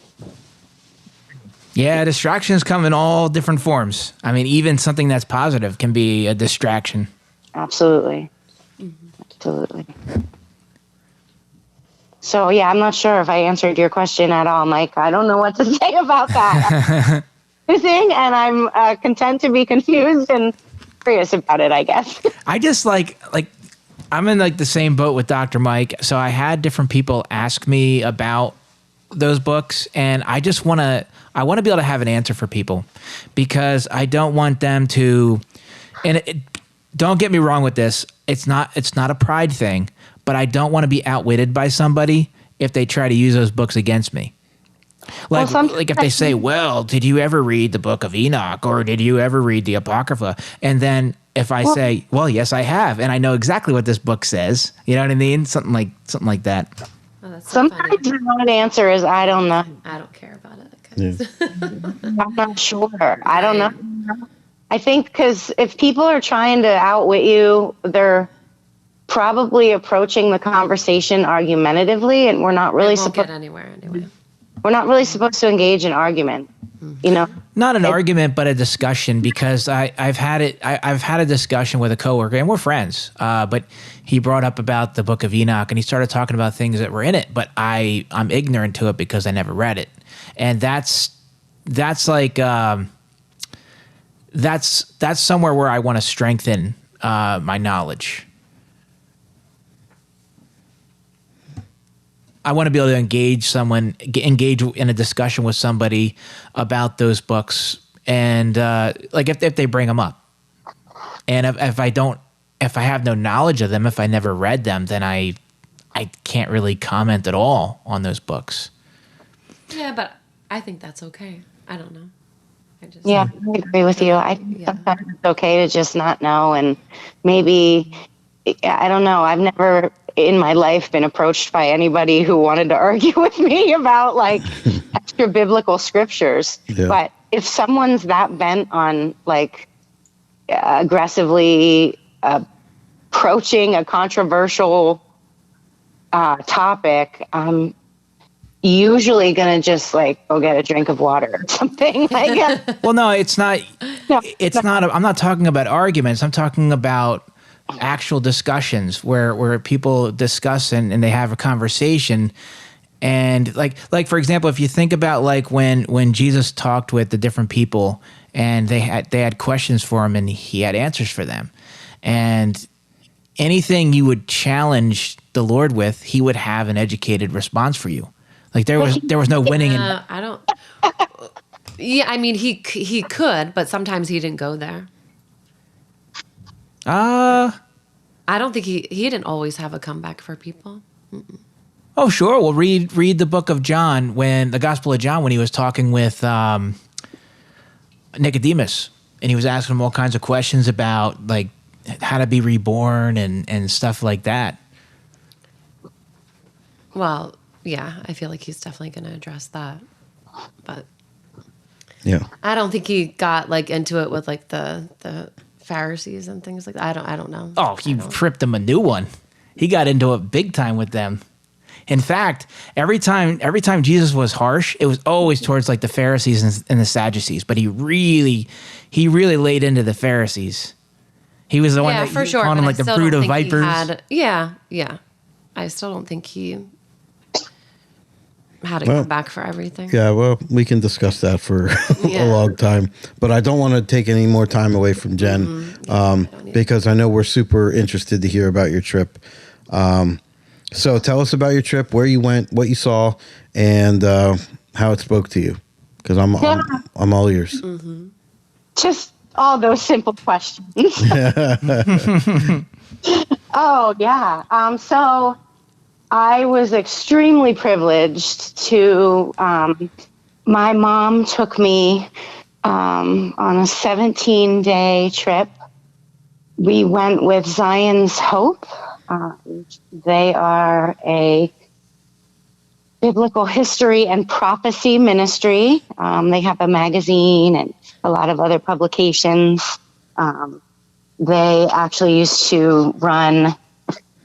Yeah, distractions come in all different forms. I mean, even something that's positive can be a distraction. Absolutely. Absolutely. So, yeah, I'm not sure if I answered your question at all, Myke. I don't know what to say about that. And I'm content to be confused and curious about it, I guess. I just like I'm in like the same boat with Dr. Myke. So I had different people ask me about those books, and I want to be able to have an answer for people, because I don't want them to, and don't get me wrong with this. It's not a pride thing, but I don't want to be outwitted by somebody if they try to use those books against me. Like if they say, well, did you ever read the Book of Enoch, or did you ever read the Apocrypha? And then if I say, well, yes, I have, and I know exactly what this book says, you know what I mean? Something like that. Oh, that's so Sometimes the right answer is, I don't know. I don't care about it. I'm not sure. I don't know. I think because if people are trying to outwit you, they're probably approaching the conversation argumentatively, and we're not really supposed to get anywhere anyway. We're not really supposed to engage in argument, you know. Not an argument, but a discussion, because I've had a discussion with a coworker, and we're friends. But he brought up about the Book of Enoch, and he started talking about things that were in it, but I'm ignorant to it because I never read it, and that's like that's somewhere where I want to strengthen my knowledge. I want to be able to engage in a discussion with somebody about those books, and like if they bring them up, and if I have no knowledge of them, if I never read them, then I can't really comment at all on those books. Yeah, but I think that's okay. I don't know. I agree with you. I think sometimes it's okay to just not know, and maybe, I don't know. I've never in my life been approached by anybody who wanted to argue with me about like extra biblical scriptures. Yeah. But if someone's that bent on like aggressively approaching a controversial topic, I'm usually gonna just like go get a drink of water or something. Well, no, it's not. It's not. I'm not talking about arguments. I'm talking about actual discussions where people discuss and they have a conversation. And like for example, if you think about like when Jesus talked with the different people, and they had questions for him and he had answers for them, and anything you would challenge the Lord with, he would have an educated response for you. Like there was no winning. I don't. Yeah, I mean he could, but sometimes he didn't go there. I don't think he didn't always have a comeback for people. Mm-mm. Oh, sure. Well, read the book of John, the Gospel of John, when he was talking with Nicodemus, and he was asking him all kinds of questions about like how to be reborn and stuff like that. Well, yeah, I feel like he's definitely going to address that, but yeah, I don't think he got like into it with like the Pharisees and things like that. I don't know. Oh, he tripped them a new one. He got into it big time with them. In fact, every time Jesus was harsh, it was always towards like the Pharisees and the Sadducees. But he really laid into the Pharisees. He was the one that for sure, called them like the brood of vipers. Yeah. I still don't think he had to come back for everything. Yeah, well, we can discuss that for a long time. But I don't want to take any more time away from Jen, because I know we're super interested to hear about your trip. So tell us about your trip, where you went, what you saw, and how it spoke to you. Because I'm all ears. Mm-hmm. Just all those simple questions. Oh, yeah. So I was extremely privileged to, my mom took me on a 17-day trip. We went with Zion's Hope. They are a biblical history and prophecy ministry. They have a magazine and a lot of other publications. They actually used to run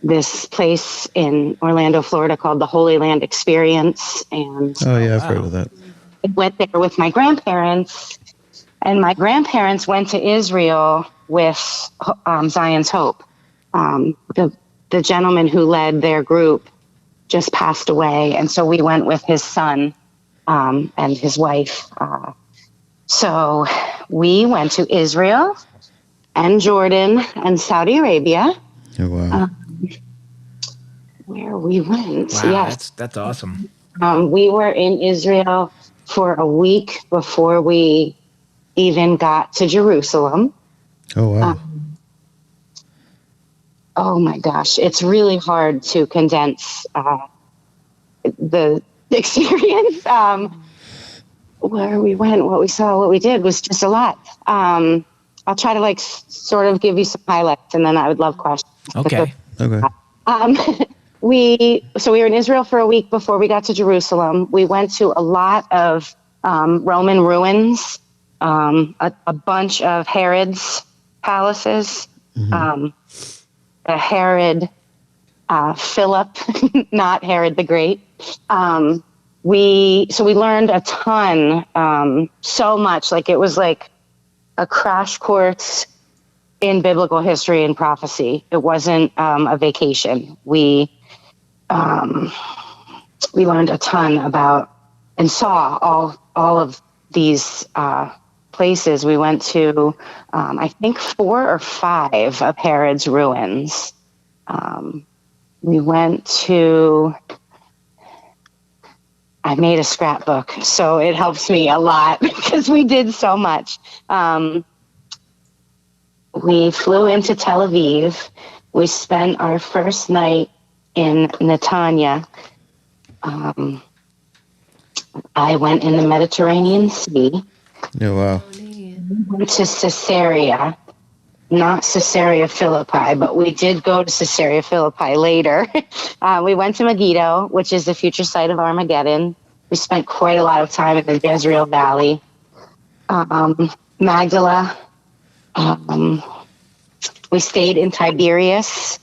this place in Orlando, Florida called the Holy Land Experience. And I've heard of that. I went there with my grandparents, and my grandparents went to Israel with Zion's Hope. The gentleman who led their group just passed away, and so we went with his son and his wife. So we went to Israel and Jordan and Saudi Arabia. Oh, wow. where we went. Wow, Yes. that's awesome. We were in Israel for a week before we even got to Jerusalem. Oh wow. Oh my gosh, it's really hard to condense the experience. Where we went, what we saw, what we did was just a lot. I'll try to sort of give you some highlights, and then I would love questions. Okay. Okay. We were in Israel for a week before we got to Jerusalem. We went to a lot of Roman ruins, a bunch of Herod's palaces, Herod Philip, not Herod the Great. We learned a ton, so much. Like it was like a crash course in biblical history and prophecy. It wasn't a vacation. We learned a ton about and saw all of these places. We went to, I think, 4 or 5 of Herod's ruins. We went to, I made a scrapbook, so it helps me a lot because we did so much. We flew into Tel Aviv. We spent our first night in Netanya. I went in the Mediterranean Sea. Yeah, wow. Went to Caesarea, not Caesarea Philippi, but we did go to Caesarea Philippi later. We went to Megiddo, which is the future site of Armageddon. We spent quite a lot of time in the Jezreel Valley. Magdala. We stayed in Tiberias.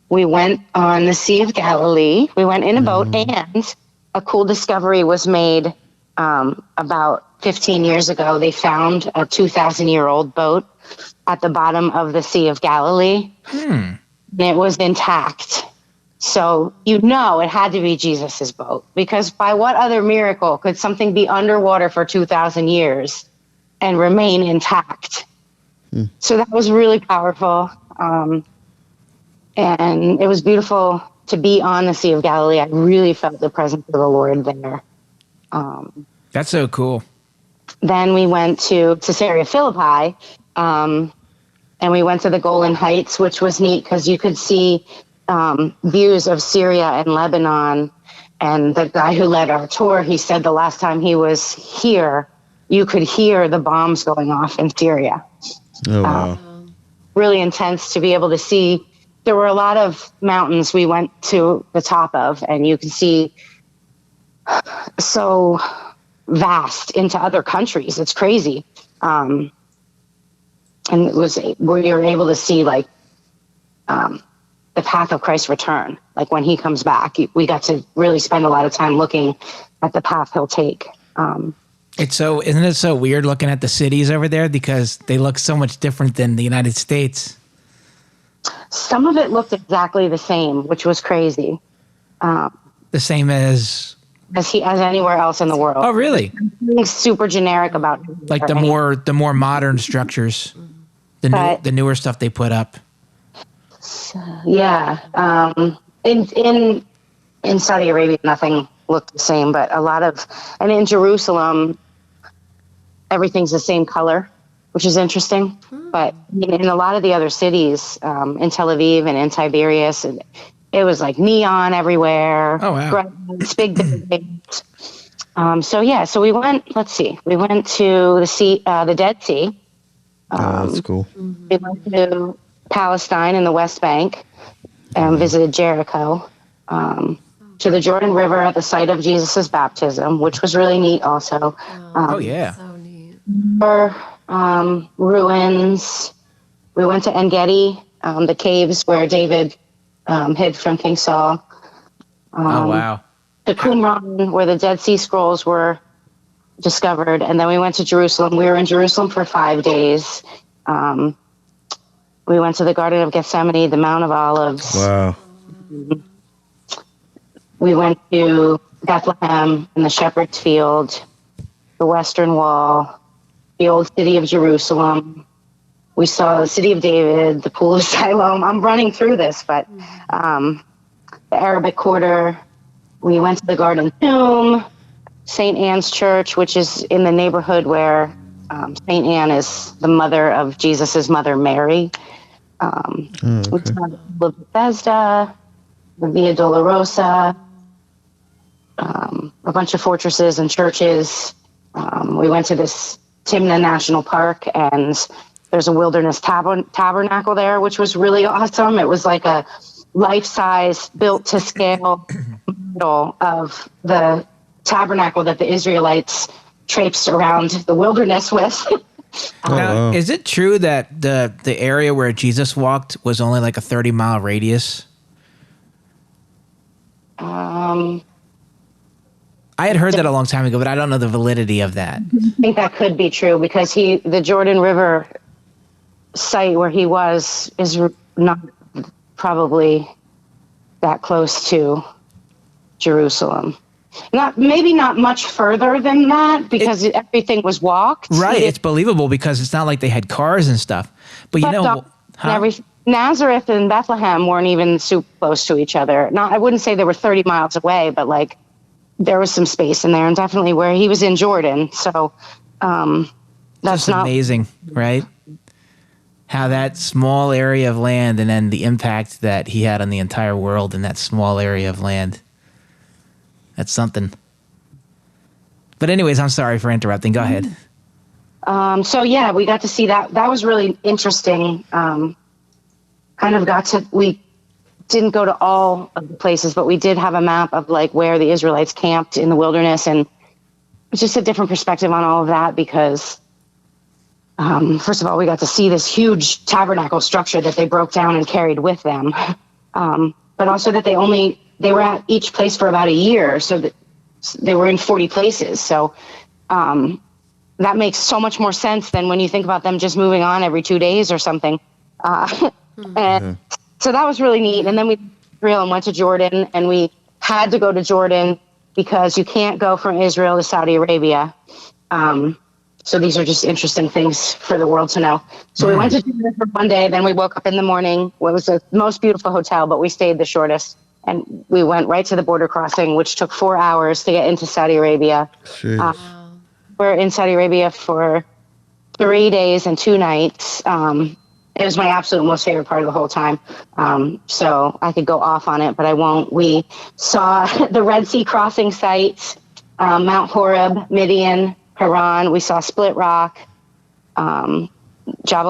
We went on the Sea of Galilee. We went in a boat, and a cool discovery was made about 15 years ago. They found a 2,000-year-old boat at the bottom of the Sea of Galilee. And it was intact. So it had to be Jesus's boat, because by what other miracle could something be underwater for 2,000 years and remain intact? So that was really powerful. And it was beautiful to be on the Sea of Galilee. I really felt the presence of the Lord there. That's so cool. Then we went to Caesarea Philippi, and we went to the Golan Heights, which was neat because you could see views of Syria and Lebanon. And the guy who led our tour, he said the last time he was here, you could hear the bombs going off in Syria. Oh wow. Really intense to be able to see. There were a lot of mountains we went to the top of, and you can see so vast into other countries. It's crazy. And it was where you're able to see the path of Christ's return. Like when he comes back, we got to really spend a lot of time looking at the path he'll take. Isn't it so weird looking at the cities over there because they look so much different than the United States? Some of it looked exactly the same, which was crazy. The same as anywhere else in the world. Oh, really? Being super generic about like the more modern structures, the newer stuff they put up. Yeah. In Saudi Arabia, nothing looked the same, but and in Jerusalem, everything's the same color, which is interesting. But in a lot of the other cities, in Tel Aviv and in Tiberias, it was like neon everywhere. Oh, wow. Big buildings. So we went, we went to the Dead Sea. That's cool. We went to Palestine in the West Bank and visited Jericho. To the Jordan River at the site of Jesus's baptism, which was really neat also. Oh, yeah. So neat. Ruins. We went to En-Gedi, the caves where David hid from King Saul. Oh, wow. To Qumran, where the Dead Sea Scrolls were discovered. And then we went to Jerusalem. We were in Jerusalem for 5 days. We went to the Garden of Gethsemane, the Mount of Olives. Wow. We went to Bethlehem and the Shepherd's Field, the Western Wall, the old city of Jerusalem. We saw the city of David, the Pool of Siloam. I'm running through this, but the Arabic Quarter. We went to the Garden Tomb, St. Anne's Church, which is in the neighborhood where St. Anne is the mother of Jesus's mother, Mary. We saw the Bethesda, the Via Dolorosa, a bunch of fortresses and churches. We went to this Timna National Park, and there's a wilderness tabernacle there, which was really awesome. It was like a life-size, built-to-scale model of the tabernacle that the Israelites traipsed around the wilderness with. Now, is it true that the area where Jesus walked was only like a 30-mile radius? I I had heard that a long time ago, but I don't know the validity of that. think that could be true because the Jordan River site where he was is not probably that close to Jerusalem. Maybe not much further than that because everything was walked. Right, it's believable because it's not like they had cars and stuff. But you know, Nazareth and Bethlehem weren't even super close to each other. I wouldn't say they were 30 miles away, but like there was some space in there, and definitely where he was in Jordan. So that's just not amazing, right? How that small area of land and then the impact that he had on the entire world in that small area of land. That's something. But anyways, I'm sorry for interrupting. Go ahead. So yeah, we got to see that. That was really interesting. We didn't go to all of the places, but we did have a map of like where the Israelites camped in the wilderness, and it's just a different perspective on all of that because, first of all, we got to see this huge tabernacle structure that they broke down and carried with them, but also that they were at each place for about a year, so that they were in 40 places. So that makes so much more sense than when you think about them just moving on every 2 days or something. And so that was really neat. And then we went to Jordan, and we had to go to Jordan because you can't go from Israel to Saudi Arabia. So these are just interesting things for the world to know. So we went to Jordan for one day, then we woke up in the morning. It was the most beautiful hotel, but we stayed the shortest. And we went right to the border crossing, which took 4 hours to get into Saudi Arabia. We're in Saudi Arabia for 3 days and 2 nights. It was my absolute most favorite part of the whole time. So I could go off on it, but I won't. We saw the Red Sea crossing sites, Mount Horeb, Midian, Haran. We saw Split Rock, Jabal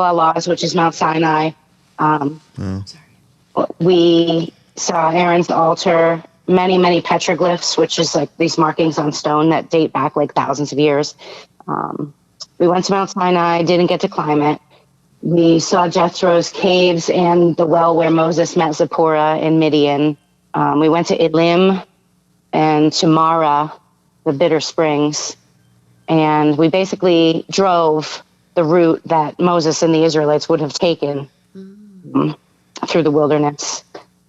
al-Lawz, which is Mount Sinai. We saw Aaron's altar, many, many petroglyphs, which is like these markings on stone that date back like thousands of years. We went to Mount Sinai, didn't get to climb it. We saw Jethro's caves and the well where Moses met Zipporah in Midian. We went to Elim and to Mara, the bitter springs. And we basically drove the route that Moses and the Israelites would have taken through the wilderness.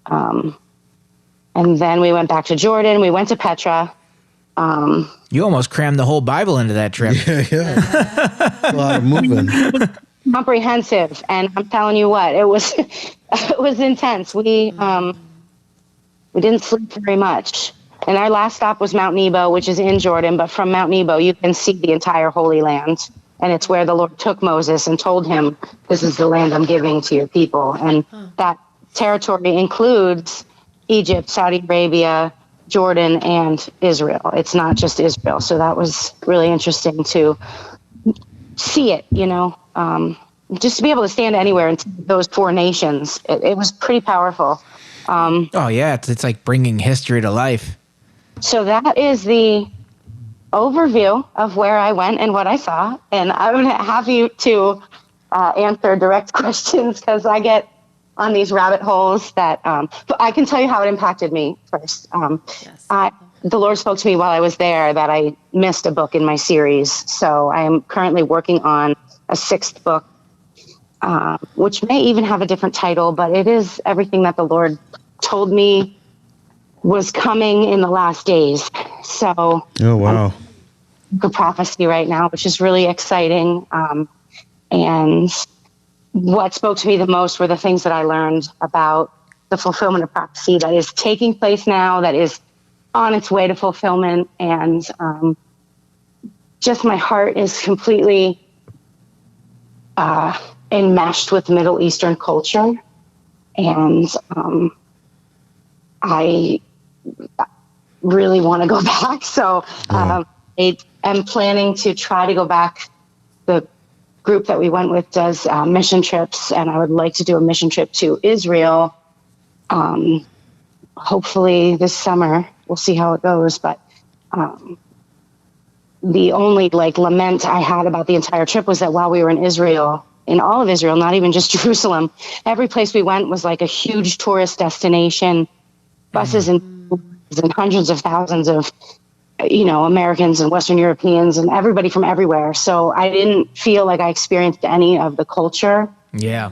And then we went back to Jordan. We went to Petra. You almost crammed the whole Bible into that trip. Yeah. A lot of moving. Comprehensive, and I'm telling you what, it was intense. We didn't sleep very much, and our last stop was Mount Nebo, which is in Jordan. But from Mount Nebo, you can see the entire Holy Land, and it's where the Lord took Moses and told him, "This is the land I'm giving to your people." And that territory includes Egypt, Saudi Arabia, Jordan, and Israel. It's not just Israel, so that was really interesting to see it, just to be able to stand anywhere in those 4 nations. It was pretty powerful. Oh yeah, it's like bringing history to life. So that is the overview of where I went and what I saw. And I'm happy to answer direct questions because I get on these rabbit holes that but I can tell you how it impacted me first. The Lord spoke to me while I was there that I missed a book in my series. So I am currently working on a 6th book, which may even have a different title, but it is everything that the Lord told me was coming in the last days. So oh, wow. Good prophecy right now, which is really exciting. And what spoke to me the most were the things that I learned about the fulfillment of prophecy that is taking place now, that is on its way to fulfillment. And just my heart is completely enmeshed with Middle Eastern culture. And I really want to go back. So I am planning to try to go back. The group that we went with does mission trips, and I would like to do a mission trip to Israel. Hopefully this summer. We'll see how it goes. But the only lament I had about the entire trip was that while we were in Israel, in all of Israel, not even just Jerusalem, every place we went was like a huge tourist destination, buses and hundreds of thousands of, Americans and Western Europeans and everybody from everywhere. So I didn't feel like I experienced any of the culture. Yeah.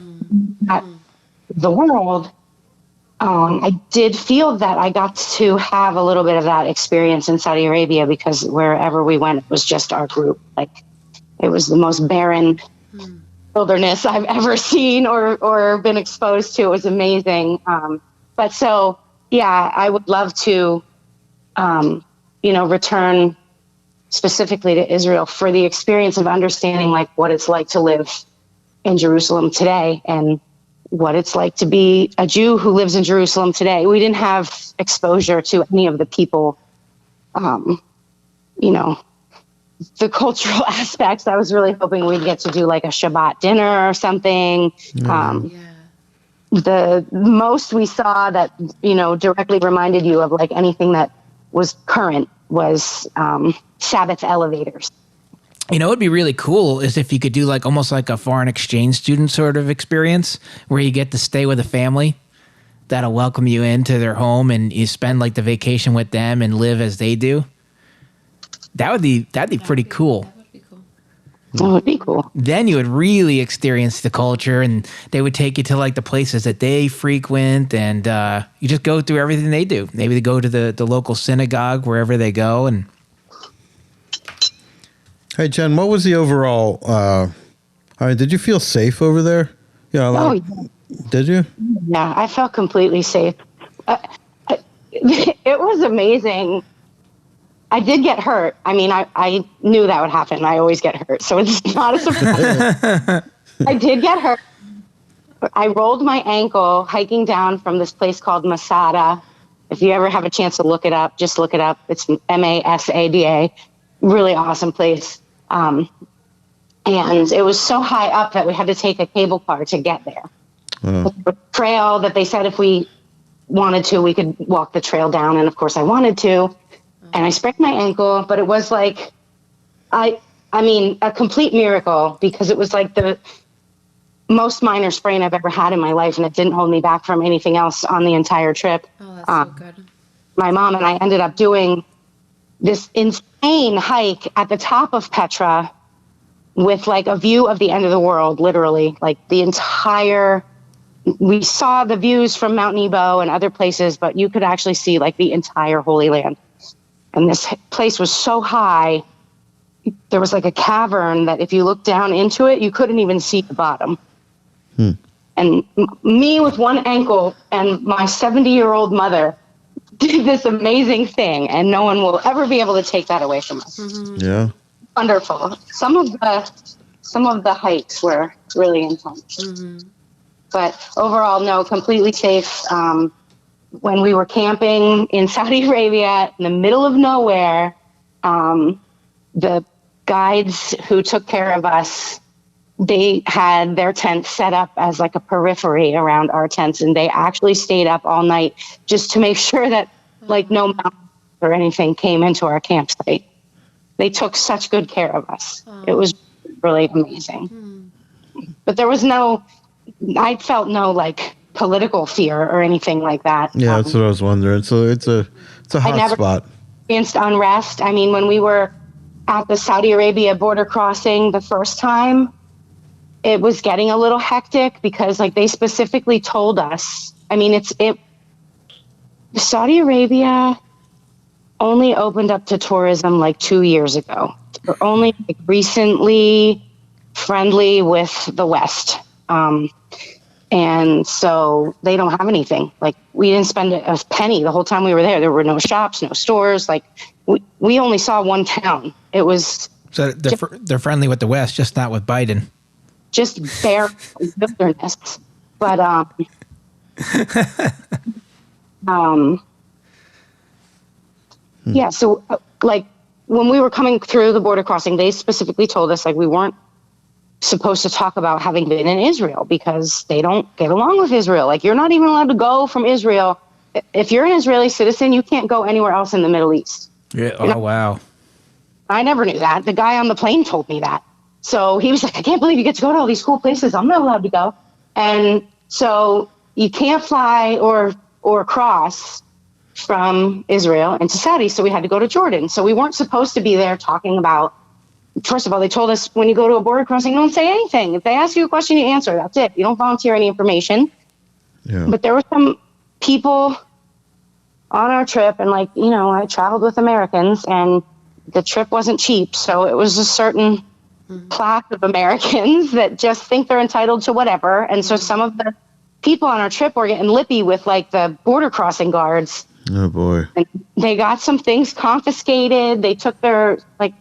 The world. I did feel that I got to have a little bit of that experience in Saudi Arabia, because wherever we went, it was just our group. It was the most barren wilderness I've ever seen or been exposed to. It was amazing. But so, yeah, I would love to, return specifically to Israel for the experience of understanding what it's like to live in Jerusalem today, and what it's like to be a Jew who lives in Jerusalem today. We didn't have exposure to any of the people, the cultural aspects. I was really hoping we'd get to do a Shabbat dinner or something. The most we saw that, directly reminded you of anything that was current was Sabbath elevators. What'd be really cool is if you could do almost like a foreign exchange student sort of experience where you get to stay with a family that'll welcome you into their home, and you spend the vacation with them and live as they do. That'd be pretty cool. That would be cool. That would be cool. Then you would really experience the culture, and they would take you to the places that they frequent, and you just go through everything they do. Maybe they go to the local synagogue wherever they go. And hey, Jen, what was the overall, did you feel safe over there? Yeah. Did you? Yeah, I felt completely safe. It was amazing. I did get hurt. I mean, I knew that would happen. I always get hurt, so it's not a surprise. I did get hurt. I rolled my ankle hiking down from this place called Masada. If you ever have a chance to look it up, just look it up. It's Masada. Really awesome place. And it was so high up that we had to take a cable car to get there. A trail that they said if we wanted to, we could walk the trail down. And of course I wanted to. And I sprained my ankle, but it was a complete miracle, because it was the most minor sprain I've ever had in my life. And it didn't hold me back from anything else on the entire trip. Oh, that's so good. My mom and I ended up doing this insane hike at the top of Petra with a view of the end of the world, literally. We saw the views from Mount Nebo and other places, but you could actually see the entire Holy Land. And this place was so high, there was a cavern that if you looked down into it, you couldn't even see the bottom. And me with one ankle and my 70-year-old mother did this amazing thing, and no one will ever be able to take that away from us. Mm-hmm. Yeah. Wonderful. Some of the hikes were really intense. Mm-hmm. But overall, no, completely safe. When we were camping in Saudi Arabia in the middle of nowhere, the guides who took care of us, they had their tent set up as a periphery around our tents, and they actually stayed up all night just to make sure that no mountains or anything came into our campsite. They took such good care of us. It was really amazing. But there was I felt no political fear or anything like that. Yeah, that's what I was wondering. So it's a hot spot. Experienced unrest. I mean, when we were at the Saudi Arabia border crossing the first time, it was getting a little hectic, because they specifically told us. I mean, Saudi Arabia only opened up to tourism 2 years ago. They're only recently friendly with the West. And so they don't have anything. Like, we didn't spend a penny the whole time we were there. There were no shops, no stores. Like, we only saw one town. It was So they're friendly with the West, just not with Biden. just bare wilderness. But yeah. So like, when we were coming through the border crossing, they specifically told us, like, we weren't supposed to talk about having been in Israel because they don't get along with Israel. Like, you're not even allowed to go from Israel. If you're an Israeli citizen, you can't go anywhere else in the Middle East. Yeah. Oh, wow. I never knew that. The guy on the plane told me that. So he was like, I can't believe you get to go to all these cool places. I'm not allowed to go. And so you can't fly or cross from Israel into Saudi. So we had to go to Jordan. So we weren't supposed to be there talking about, first of all, they told us, when you go to a border crossing, don't say anything. If they ask you a question, you answer. That's it. You don't volunteer any information. Yeah. But there were some people on our trip, and like, you know, I traveled with Americans, and the trip wasn't cheap. So it was a certain class of Americans that just think they're entitled to whatever. And so some of the people on our trip were getting lippy with like the border crossing guards. Oh boy. And they got some things confiscated. They took their, like,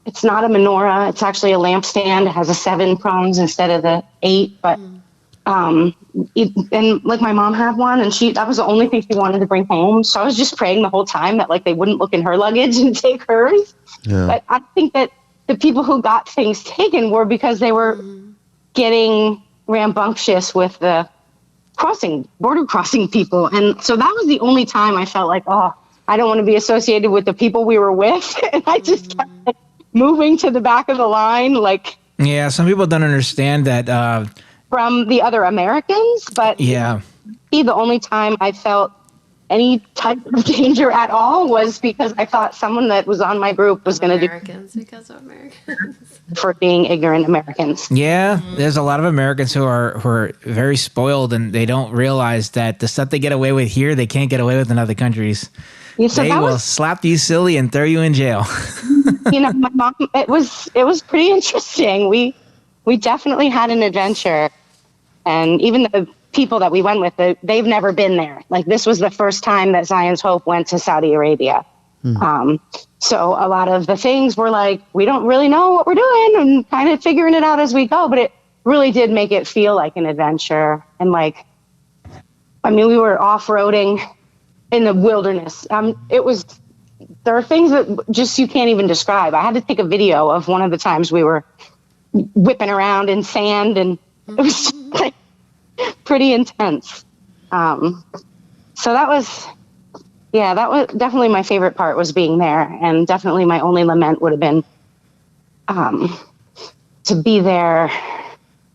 it's not a menorah. It's actually a lampstand. It has a 7 prongs instead of the 8. But, and like, my mom had one, and that was the only thing she wanted to bring home. So I was just praying the whole time that, like, they wouldn't look in her luggage and take hers. Yeah. But I think that the people who got things taken were because they were getting rambunctious with the border crossing people. And so that was the only time I felt like, oh, I don't want to be associated with the people we were with. And I just kept like, moving to the back of the line, like. Yeah, some people don't understand that. From the other Americans, but yeah, the only time I felt any type of danger at all was because I thought someone that was on my group was going to do Americans because of Americans for being ignorant Americans. Yeah, there's a lot of Americans who are very spoiled, and they don't realize that the stuff they get away with here, they can't get away with in other countries. Yeah, so they will slap you silly and throw you in jail. You know, my mom, it was pretty interesting. We definitely had an adventure, and even the people that we went with, they've never been there. Like, this was the first time that Zion's Hope went to Saudi Arabia. So a lot of the things were like, we don't really know what we're doing and kind of figuring it out as we go. But it really did make it feel like an adventure. And like, I mean, we were off-roading in the wilderness. There are things that just you can't even describe. I had to take a video of one of the times we were whipping around in sand, and it was just, like, pretty intense. So that was definitely my favorite part, was being there. And definitely my only lament would have been to be there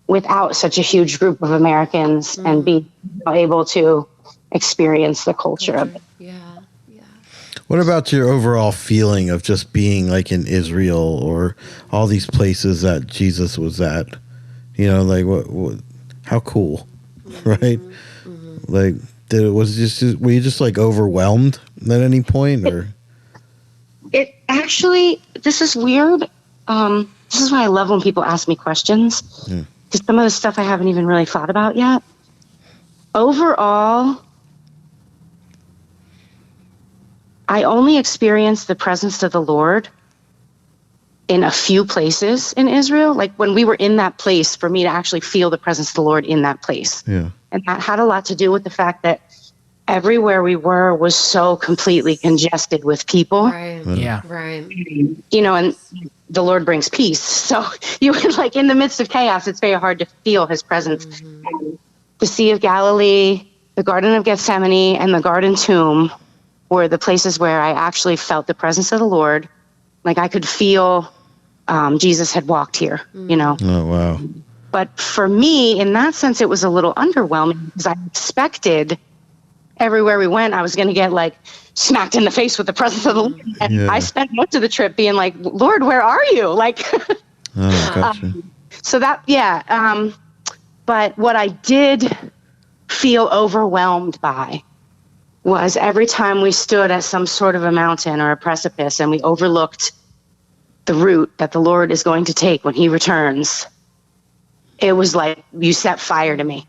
without such a huge group of Americans and be able to experience the culture of it. Yeah. What about your overall feeling of just being like in Israel or all these places that Jesus was at? You know, like what how cool, right? Like, were you just like overwhelmed at any point, or? It actually, this is weird. This is why I love when people ask me questions, because some of the stuff I haven't even really thought about yet. Overall, I only experienced the presence of the Lord in a few places in Israel. Like, when we were in that place, for me to actually feel the presence of the Lord in that place. Yeah. And that had a lot to do with the fact that everywhere we were was so completely congested with people. Right. Yeah. Right. You know, and the Lord brings peace. So you were like in the midst of chaos, it's very hard to feel his presence. The Sea of Galilee, the Garden of Gethsemane, and the Garden Tomb were the places where I actually felt the presence of the Lord. Like, I could feel Jesus had walked here, you know. Oh, wow. But for me, in that sense, it was a little underwhelming, because I expected everywhere we went, I was going to get like smacked in the face with the presence of the Lord. And I spent most of the trip being like, Lord, where are you? Like, gotcha. So that, but what I did feel overwhelmed by was every time we stood at some sort of a mountain or a precipice and we overlooked the route that the Lord is going to take when he returns, it was like you set fire to me.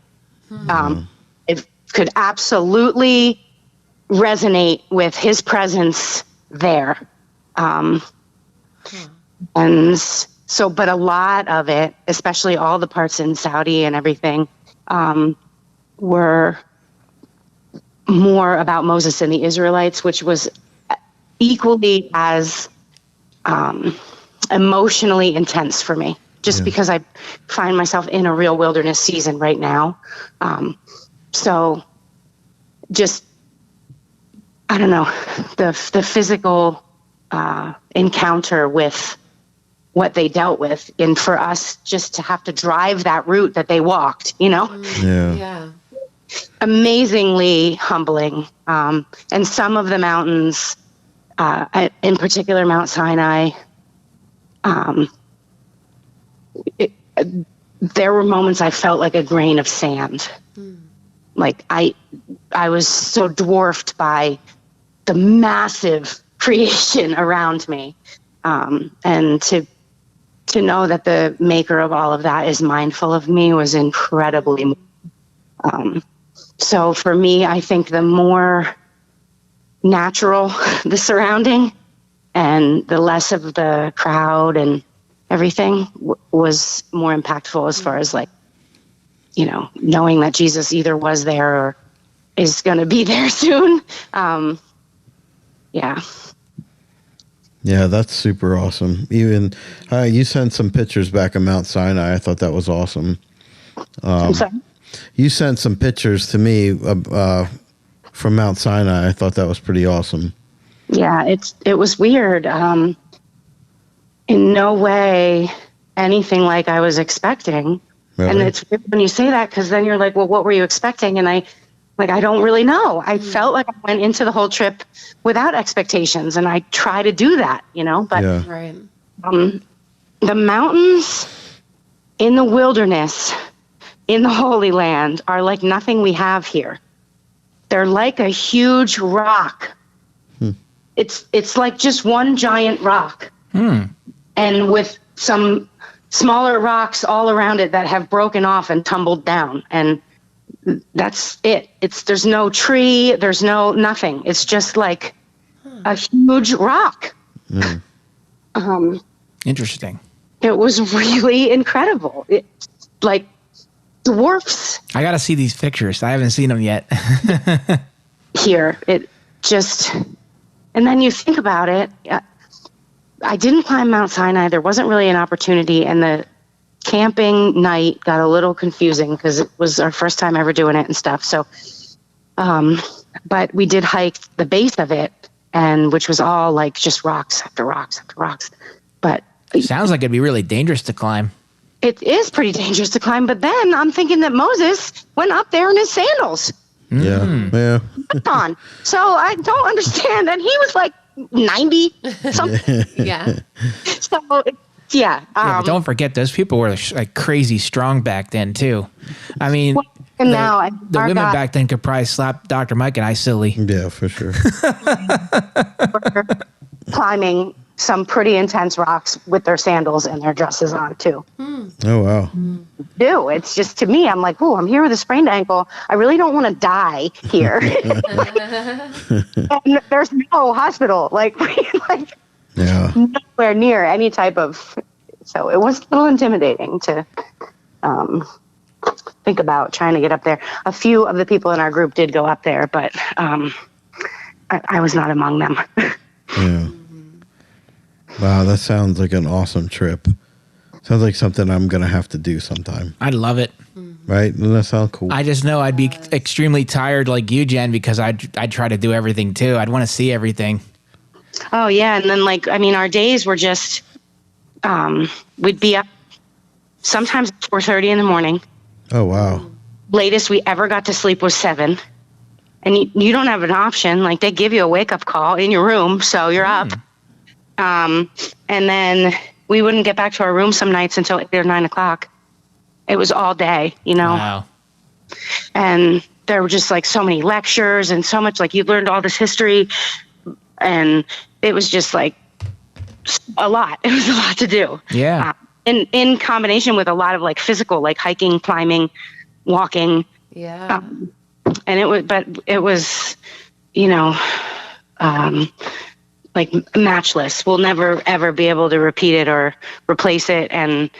It could absolutely resonate with his presence there. And so, but a lot of it, especially all the parts in Saudi and everything, were more about Moses and the Israelites, which was equally as emotionally intense for me, just because I find myself in a real wilderness season right now. So just, I don't know, the physical encounter with what they dealt with, and for us just to have to drive that route that they walked, Yeah. Amazingly humbling. And some of the mountains, in particular Mount Sinai, there were moments I felt like a grain of sand. Like I was so dwarfed by the massive creation around me. And to know that the maker of all of that is mindful of me was incredibly so for me, I think the more natural the surrounding and the less of the crowd and everything was more impactful as far as like, knowing that Jesus either was there or is going to be there soon. Yeah. Yeah, that's super awesome. Even you sent some pictures back of Mount Sinai. I thought that was awesome. I'm sorry? You sent some pictures to me from Mount Sinai. I thought that was pretty awesome. Yeah, it was weird. In no way anything like I was expecting. Really? And it's weird when you say that, because then you're like, well, what were you expecting? And I don't really know. I felt like I went into the whole trip without expectations, and I try to do that, but Right. The mountains in the wilderness, in the Holy Land, are like nothing we have here. They're like a huge rock. It's like just one giant rock. And with some smaller rocks all around it that have broken off and tumbled down. And that's it. There's no tree, there's nothing. It's just like a huge rock. Interesting. It was really incredible. It like dwarfs I got to see these pictures. I haven't seen them yet. here. It just, and then you think about it. I didn't climb Mount Sinai. There wasn't really an opportunity, and the camping night got a little confusing because it was our first time ever doing it and stuff. So, but we did hike the base of it, and which was all like just rocks after rocks after rocks. But Sounds like it'd be really dangerous to climb. it is pretty dangerous to climb. But then I'm thinking that Moses went up there in his sandals Yeah. on. So I don't understand. And he was like 90 something. Yeah. So Yeah, but don't forget, those people were like crazy strong back then too. I mean, and now the women back then could probably slap Dr. Myke and I silly. Yeah, for sure. were climbing some pretty intense rocks with their sandals and their dresses on too. Oh, wow. It's just, to me, I'm like, oh, I'm here with a sprained ankle. I really don't want to die here. And there's no hospital, like Yeah. nowhere near any type of. So it was a little intimidating to think about trying to get up there. A few of the people in our group did go up there, but I was not among them. Yeah. Wow, that sounds like an awesome trip. Sounds like something I'm going to have to do sometime. I'd love it. Right? Doesn't that sound cool? I just know I'd be extremely tired like you, Jen, because I'd try to do everything too. I'd want to see everything. Oh yeah, and then our days were just we'd be up sometimes at 4:30 in the morning. Oh, wow. Latest we ever got to sleep was 7. And you don't have an option. Like, they give you a wake up call in your room, so you're up. And then we wouldn't get back to our room some nights until 8 or 9 o'clock. It was all day, Wow. And there were just like so many lectures and so much, like, you learned all this history, and it was just like a lot. It was a lot to do. Yeah. In combination with a lot of like physical, like hiking, climbing, walking, Yeah. And it was, you know, like matchless. We'll never ever be able to repeat it or replace it. And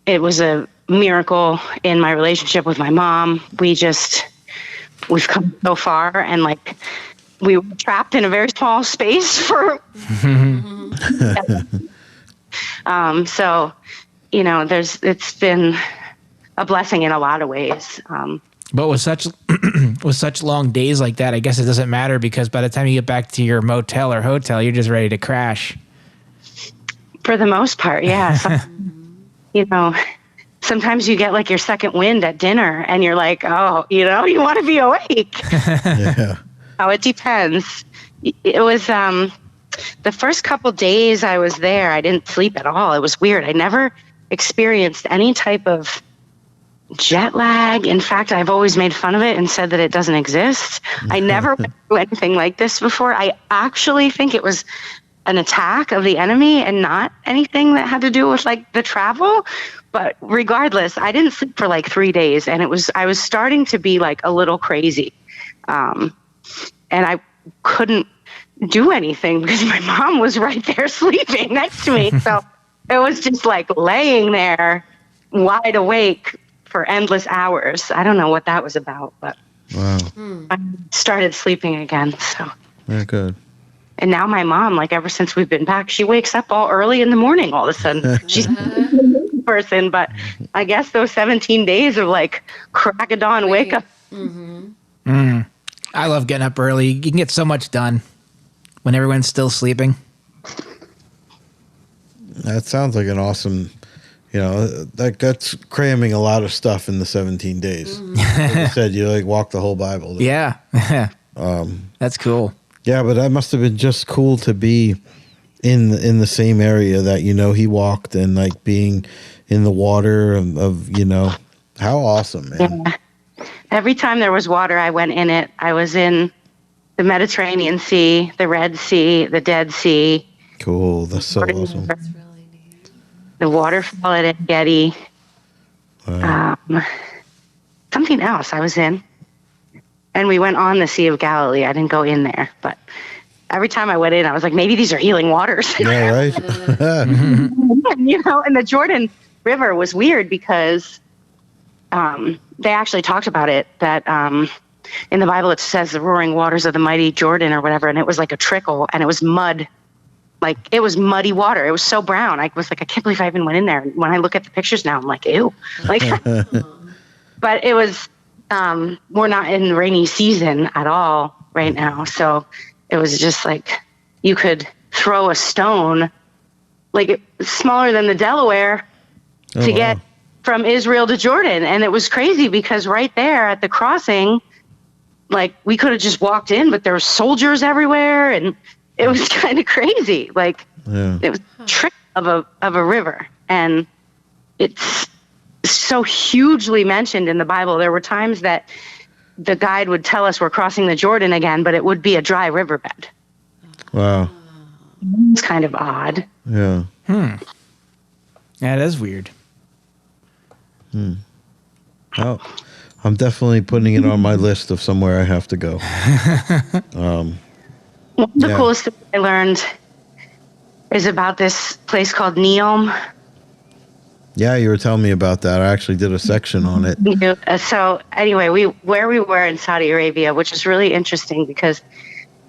it was a miracle in my relationship with my mom. We've come so far, and like we were trapped in a very small space for. So, you know, it's been a blessing in a lot of ways. But with such long days like that, I guess it doesn't matter, because by the time you get back to your motel or hotel, you're just ready to crash. For the most part, yeah. So, you know, sometimes you get like your second wind at dinner and you're like, oh, you know, you want to be awake. Yeah. Oh, it depends. It was the first couple days I was there, I didn't sleep at all. It was weird. I never experienced any type of jet lag. In fact, I've always made fun of it and said that it doesn't exist. I never went through anything like this before. I actually think it was an attack of the enemy and not anything that had to do with like the travel. But regardless, I didn't sleep for like 3 days, and I was starting to be like a little crazy. And I couldn't do anything because my mom was right there sleeping next to me. So it was just like laying there wide awake for endless hours. I don't know what that was about, but Wow. I started sleeping again. So Yeah, good. and now my mom, like ever since we've been back, she wakes up all early in the morning all of a sudden. She's a person, but I guess those 17 days of like crack of dawn wake up. I love getting up early. You can get so much done when everyone's still sleeping. That sounds like an awesome, you know, that's cramming a lot of stuff in the 17 days. Like you said, you like walk the whole Bible. Yeah. That's cool. Yeah, but that must have been just cool to be in the same area that, you know, he walked, and like being in the water of you know, how awesome, man. Yeah. Every time there was water, I went in it. I was in the Mediterranean Sea, the Red Sea, the Dead Sea. Cool. That's so awesome. That's really neat. The waterfall at En-Gedi. Wow. Something else I was in. And we went on the Sea of Galilee. I didn't go in there, but every time I went in, I was like, maybe these are healing waters. Yeah, right? You know, and the Jordan River was weird because they actually talked about it, that in the Bible it says the roaring waters of the mighty Jordan or whatever, and it was like a trickle, and it was mud. Like, it was muddy water. It was so brown. I was like, I can't believe I even went in there. And when I look at the pictures now, I'm like, ew. Like, but it was, we're not in rainy season at all right now. So it was just like, you could throw a stone, like smaller than the Delaware, to get from Israel to Jordan. And it was crazy because right there at the crossing, like, we could have just walked in, but there were soldiers everywhere, and it was kind of crazy. Like, it was a trick of a river, and it's so hugely mentioned in the Bible. There were times that the guide would tell us we're crossing the Jordan again, but it would be a dry riverbed. Wow. It's kind of odd. Yeah. Yeah, that is weird. Oh, I'm definitely putting it on my list of somewhere I have to go. One of the coolest things I learned is about this place called Neom. Yeah, you were telling me about that. I actually did a section on it. So anyway, where we were in Saudi Arabia, which is really interesting because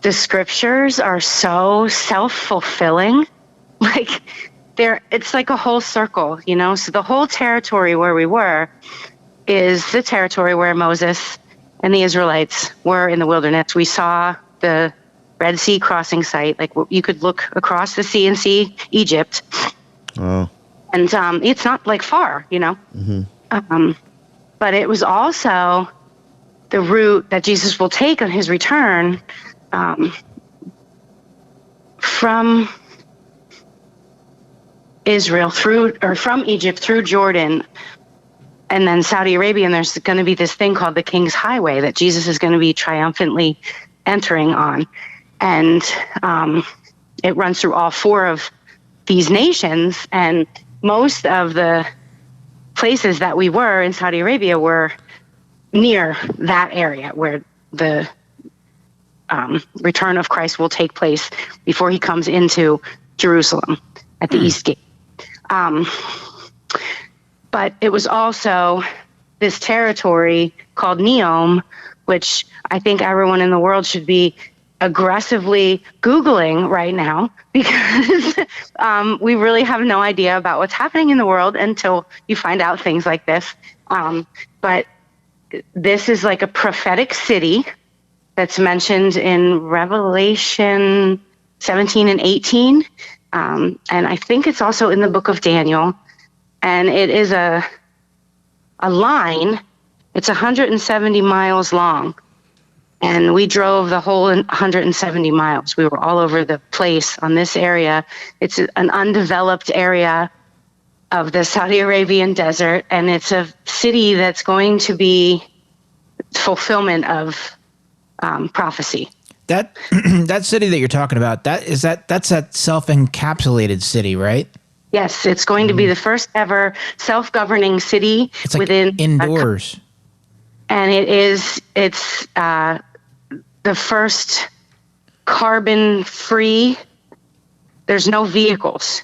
the scriptures are so self-fulfilling. Like, it's like a whole circle, you know? So the whole territory where we were is the territory where Moses and the Israelites were in the wilderness. We saw the Red Sea crossing site. Like, you could look across the sea and see Egypt. Oh. And it's not like far, you know? But it was also the route that Jesus will take on his return from Israel from Egypt through Jordan and then Saudi Arabia. And there's going to be this thing called the King's Highway that Jesus is going to be triumphantly entering on. And it runs through all four of these nations. And most of the places that we were in Saudi Arabia were near that area where the return of Christ will take place before he comes into Jerusalem at the East Gate. But it was also this territory called Neom, which I think everyone in the world should be aggressively Googling right now, because we really have no idea about what's happening in the world until you find out things like this. But this is like a prophetic city that's mentioned in Revelation 17 and 18. And I think it's also in the book of Daniel. And it is a line. It's 170 miles long. And we drove the whole 170 miles. We were all over the place on this area. It's an undeveloped area of the Saudi Arabian desert. And it's a city that's going to be fulfillment of prophecy. That that city that you're talking about, that's that self-encapsulated city, right? Yes, it's going to be the first ever self-governing city. It's like within indoors. And it's the first carbon-free. There's no vehicles.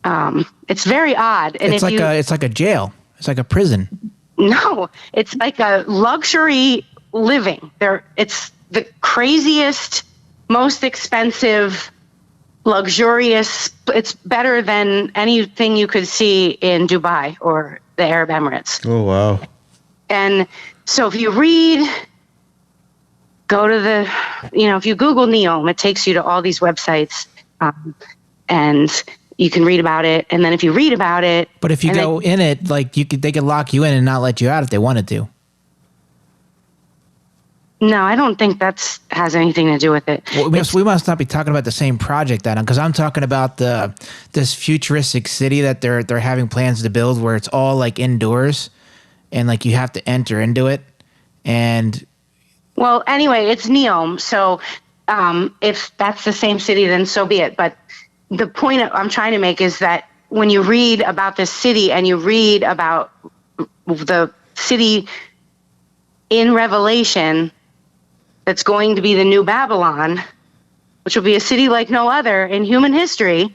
It's very odd. And it's like a jail. It's like a prison. No, it's like a luxury living. It's the craziest, most expensive, luxurious. It's better than anything you could see in Dubai or the Arab Emirates. Oh, wow. And so if you go to if you Google Neom, it takes you to all these websites, and you can read about it. And then if you read about it. But if you go in it, like they could lock you in and not let you out if they wanted to. No, I don't think that has anything to do with it. Well, we must not be talking about the same project then, because I'm talking about this futuristic city that they're having plans to build, where it's all like indoors, and like you have to enter into it. And well, anyway, it's Neom. So if that's the same city, then so be it. But the point I'm trying to make is that when you read about this city and you read about the city in Revelation that's going to be the new Babylon, which will be a city like no other in human history,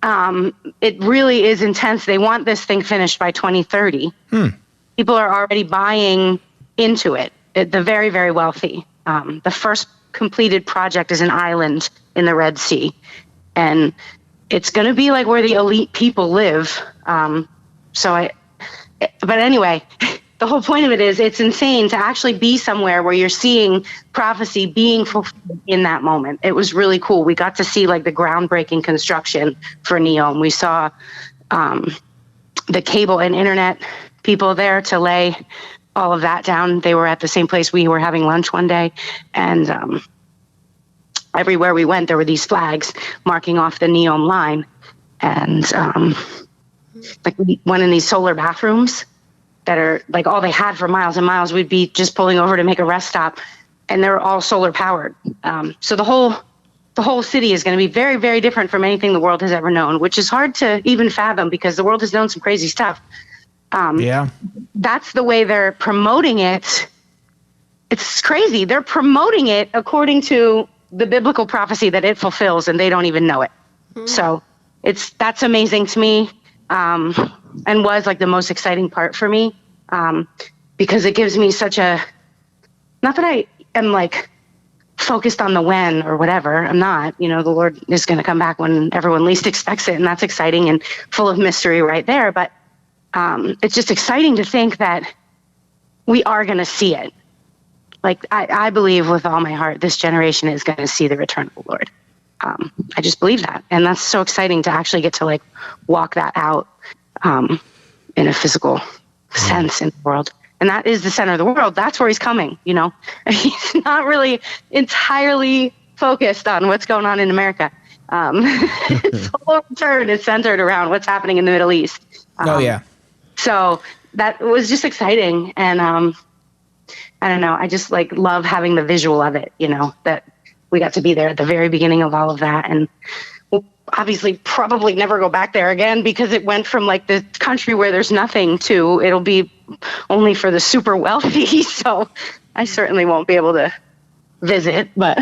it really is intense. They want this thing finished by 2030. People are already buying into it. The very, very wealthy. The first completed project is an island in the Red Sea. And it's going to be like where the elite people live. But anyway, the whole point of it is it's insane to actually be somewhere where you're seeing prophecy being fulfilled in that moment. It was really cool. We got to see like the groundbreaking construction for Neom. We saw the cable and internet people there to lay all of that down. They were at the same place we were having lunch one day. And everywhere we went, there were these flags marking off the Neom line. And like we went in these solar bathrooms that are like all they had for miles and miles. We'd be just pulling over to make a rest stop, and they're all solar powered. So the whole city is going to be very, very different from anything the world has ever known, which is hard to even fathom because the world has known some crazy stuff. Yeah, that's the way they're promoting it. It's crazy. They're promoting it according to the biblical prophecy that it fulfills, and they don't even know it. So that's amazing to me. And was like the most exciting part for me, because it gives me such not that I am like focused on the when or whatever. I'm not, the Lord is going to come back when everyone least expects it. And that's exciting and full of mystery right there. But it's just exciting to think that we are going to see it. Like I believe with all my heart, this generation is going to see the return of the Lord. I just believe that. And that's so exciting to actually get to like walk that out in a physical sense in the world. And that is the center of the world. That's where he's coming, He's not really entirely focused on what's going on in America. His whole return is centered around what's happening in the Middle East. So that was just exciting. And I don't know, I just like love having the visual of it, that we got to be there at the very beginning of all of that. And we'll obviously probably never go back there again because it went from like the country where there's nothing to it'll be only for the super wealthy. So I certainly won't be able to visit, but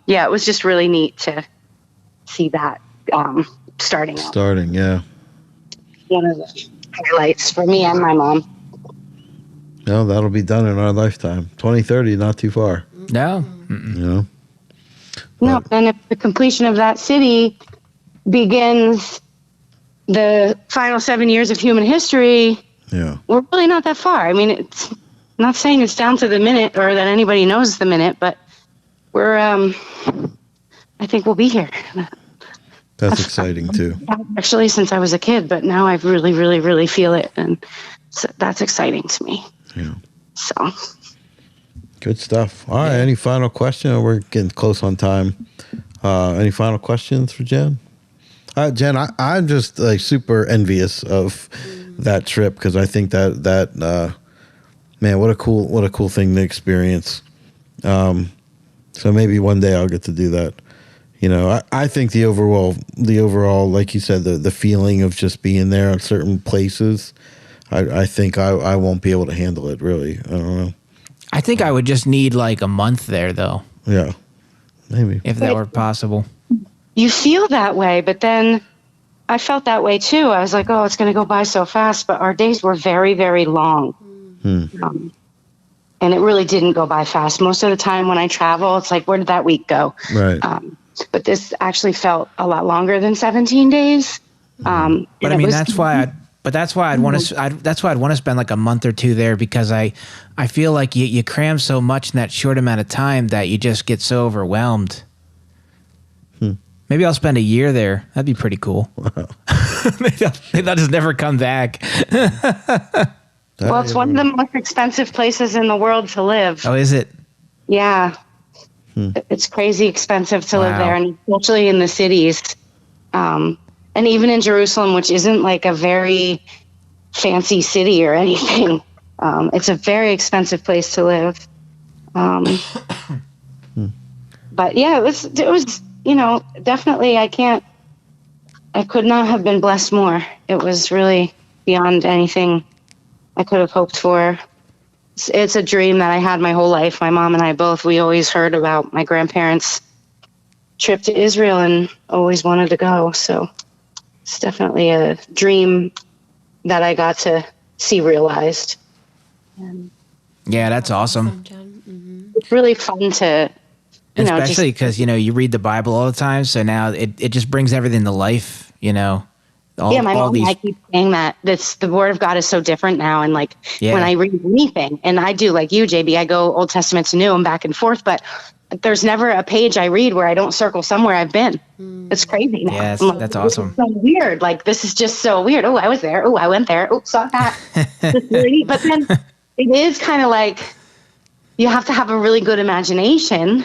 yeah, it was just really neat to see that starting out. Yeah. One of the highlights for me and my mom. No, that'll be done in our lifetime. 2030, not too far. No. You know? No, and if the completion of that city begins the final 7 years of human history, Yeah. we're really not that far. I mean, it's I'm not saying it's down to the minute or that anybody knows the minute, but we're, I think we'll be here. That's exciting too. Actually, since I was a kid, but now I really, really, really feel it. And so that's exciting to me. Yeah. So. Good stuff. All right. Any final question? We're getting close on time. Any final questions for Jen? Jen, I'm just like super envious of that trip because I think that man, what a cool thing to experience. So maybe one day I'll get to do that. You know, I think the overall, like you said, the feeling of just being there at certain places, I think I won't be able to handle it. Really, I don't know. I think I would just need like a month there, though. Yeah, maybe if that were possible. You feel that way, but then I felt that way too. I was like, oh, it's going to go by so fast, but our days were very, very long. And it really didn't go by fast. Most of the time when I travel, it's like, where did that week go? Right. But this actually felt a lot longer than 17 days. But I mean, that's why I'd want to spend like a month or two there because I feel like you cram so much in that short amount of time that you just get so overwhelmed. Maybe I'll spend a year there. That'd be pretty cool. Wow. maybe I'll just never come back. Well, it's one of the most expensive places in the world to live. Oh, is it? Yeah. It's crazy expensive to live there, and especially in the cities. And even in Jerusalem, which isn't like a very fancy city or anything. It's a very expensive place to live. But yeah, it was, you know, definitely I could not have been blessed more. It was really beyond anything I could have hoped for. It's a dream that I had my whole life. My mom and I both, we always heard about my grandparents' trip to Israel and always wanted to go. So it's definitely a dream that I got to see realized. Yeah, that's awesome. It's really fun to, especially because, you read the Bible all the time. So now it just brings everything to life, my mom and I keep saying that the word of God is so different now. And when I read anything, and I do like you, JB, I go Old Testament to New and back and forth, but there's never a page I read where I don't circle somewhere I've been. It's crazy now. Yes, that's awesome. It's so weird. Like, this is just so weird. Oh, I was there. Oh, I went there. Oh, saw that. But then it is kind of like you have to have a really good imagination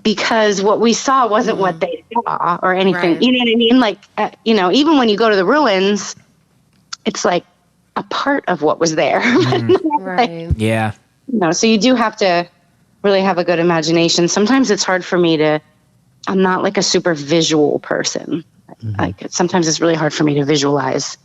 because what we saw wasn't what they saw or anything. Right. You know what I mean? Like, even when you go to the ruins, it's like a part of what was there. Right. Yeah. So you do have to really have a good imagination. Sometimes it's hard for me I'm not like a super visual person. Like sometimes it's really hard for me to visualize.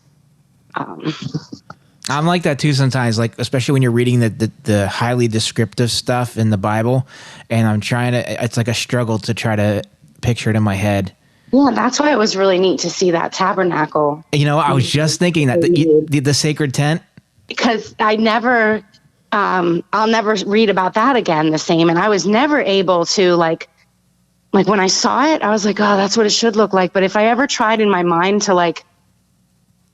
I'm like that too sometimes, like especially when you're reading the highly descriptive stuff in the Bible, and it's like a struggle to try to picture it in my head. Yeah, that's why it was really neat to see that tabernacle. I was just thinking that the sacred tent. Because I'll never read about that again the same, and I was never able to like when I saw it, I was like, oh, that's what it should look like. But if I ever tried in my mind to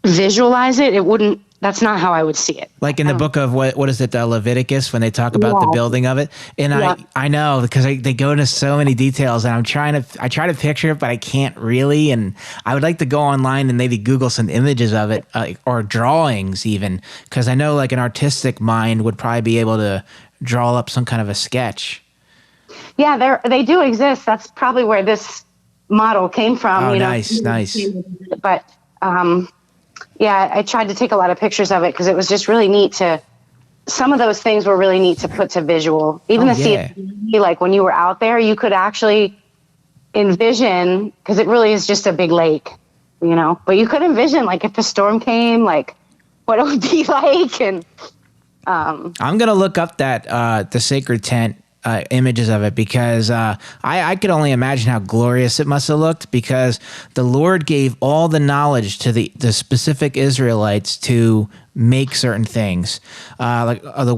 visualize it, it wouldn't. That's not how I would see it. Like in the book of what is it, Leviticus, when they talk about the building of it, and I know because they go into so many details, and I try to picture it, but I can't really. And I would like to go online and maybe Google some images of it or drawings even, because I know like an artistic mind would probably be able to draw up some kind of a sketch. Yeah, they do exist. That's probably where this model came from. Oh, nice. But yeah, I tried to take a lot of pictures of it because it was just really neat some of those things were really neat to put to visual. Even like when you were out there, you could actually envision, because it really is just a big lake, but you could envision like if a storm came, like what it would be like. And I'm gonna look up that the sacred tent images of it, because I could only imagine how glorious it must have looked, because the Lord gave all the knowledge to the specific Israelites to make certain things. The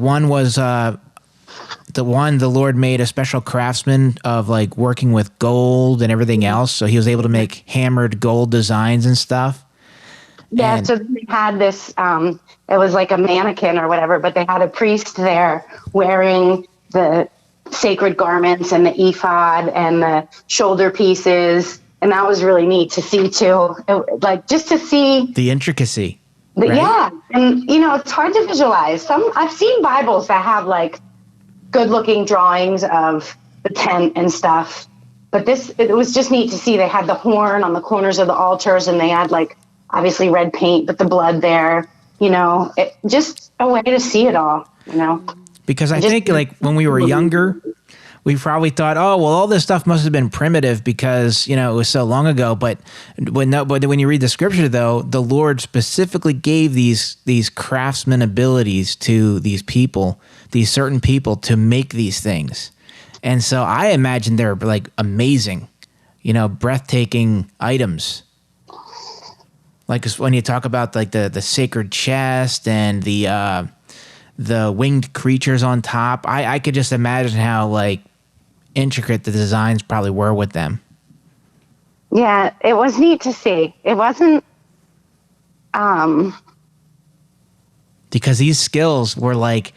one the Lord made a special craftsman of, like, working with gold and everything else, so he was able to make hammered gold designs and stuff. Yeah, And so they had this, it was like a mannequin or whatever, but they had a priest there wearing the sacred garments and the ephod and the shoulder pieces. And that was really neat to see too. Like, just to see the intricacy. Right? Yeah. And, it's hard to visualize. I've seen Bibles that have like good looking drawings of the tent and stuff. But it was just neat to see. They had the horn on the corners of the altars, and they had, like, obviously red paint, but the blood there, just a way to see it all, Because I think, like, when we were younger, we probably thought, oh, well, all this stuff must have been primitive because, it was so long ago. But when you read the scripture, though, the Lord specifically gave these craftsman abilities to these people, these certain people, to make these things. And so I imagine they're, like, amazing, breathtaking items. Like, when you talk about, like, the sacred chest and the winged creatures on top, I could just imagine how, like, intricate the designs probably were with them. Yeah, it was neat to see. It wasn't because these skills were, like,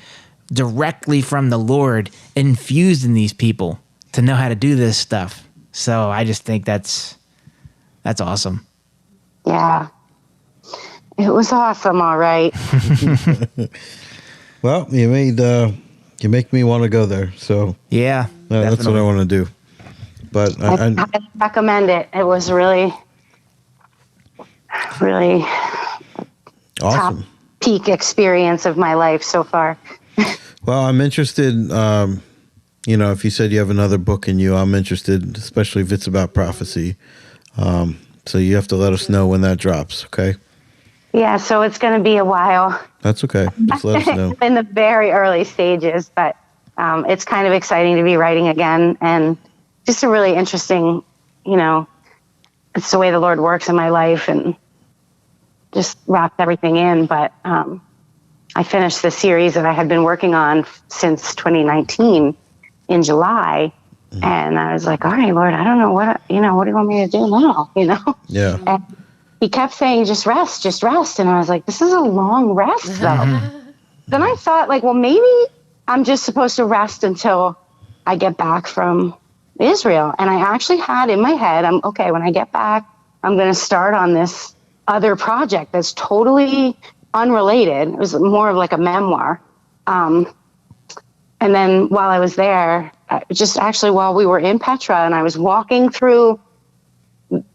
directly from the Lord infused in these people to know how to do this stuff. So I just think that's awesome. Yeah. It was awesome, all right. Well, you make me want to go there. So yeah, that's what I want to do. But I recommend it. It was really, really awesome. Top peak experience of my life so far. Well, I'm interested. If you said you have another book in you, I'm interested, especially if it's about prophecy. So you have to let us know when that drops, okay? Yeah, so it's going to be a while. That's okay. Just let us know. In the very early stages, but it's kind of exciting to be writing again, and just a really interesting, it's the way the Lord works in my life, and just wrapped everything in. But I finished the series that I had been working on since 2019 in July. And I was like, all right, Lord, I don't know what do you want me to do now? Yeah. And he kept saying, just rest. And I was like, this is a long rest though. Then I thought, like, well, maybe I'm just supposed to rest until I get back from Israel. And I actually had in my head, when I get back, I'm going to start on this other project that's totally unrelated. It was more of like a memoir. And then while I was there, while we were in Petra and I was walking through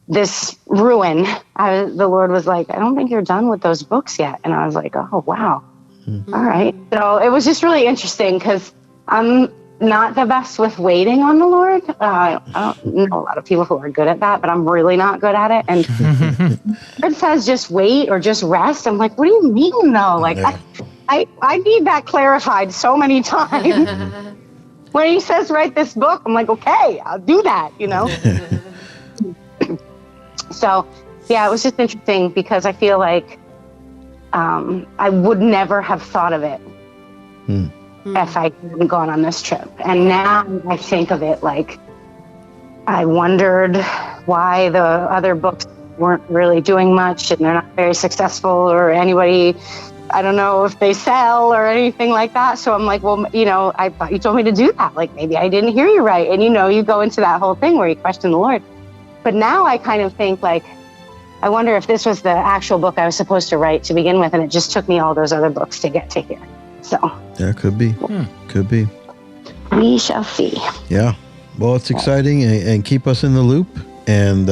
this ruin, the Lord was like, I don't think you're done with those books yet. And I was like, oh, wow. All right. So it was just really interesting because I'm not the best with waiting on the Lord. I don't know a lot of people who are good at that, but I'm really not good at it. And it says just wait or just rest. I'm like, what do you mean though? Like, I need that clarified so many times. When he says write this book, I'm like, okay, I'll do that, So, yeah, it was just interesting because I feel like I would never have thought of it if I hadn't gone on this trip. And now I think of it like I wondered why the other books weren't really doing much and they're not very successful or anybody... I don't know if they sell or anything like that. So I'm like, well, I thought you told me to do that. Like, maybe I didn't hear you right. And, you go into that whole thing where you question the Lord. But now I kind of think, like, I wonder if this was the actual book I was supposed to write to begin with. And it just took me all those other books to get to here. So. Yeah, could be. Could be. We shall see. Yeah. Well, it's exciting and keep us in the loop. And,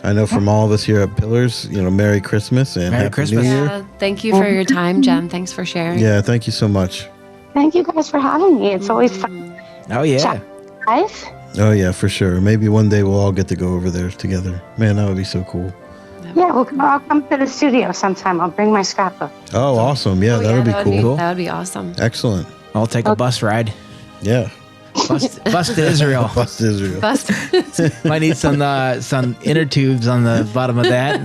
I know from all of us here at Pillars, Merry Christmas and Merry Happy Christmas. New Year. Yeah, thank you for your time, Jen. Thanks for sharing. Yeah, thank you so much. Thank you guys for having me. It's always fun. Oh, yeah. Guys. Oh, yeah, for sure. Maybe one day we'll all get to go over there together. Man, that would be so cool. Yeah, I'll come to the studio sometime. I'll bring my scrapbook. Oh, awesome. Yeah, that would be cool. That would be awesome. Excellent. I'll take a bus ride. Yeah. Bus to Israel. Bus to Israel. Might need some inner tubes on the bottom of that.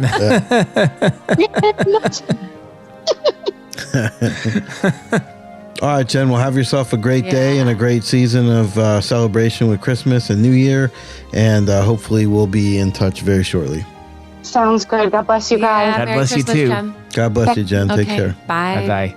All right, Jen, well, have yourself a great day and a great season of celebration with Christmas and New Year. And hopefully we'll be in touch very shortly. Sounds good. God bless you guys. God Merry bless you Christmas, too. Jen. God bless you, Jen. Take Okay, care. Bye. Bye-bye.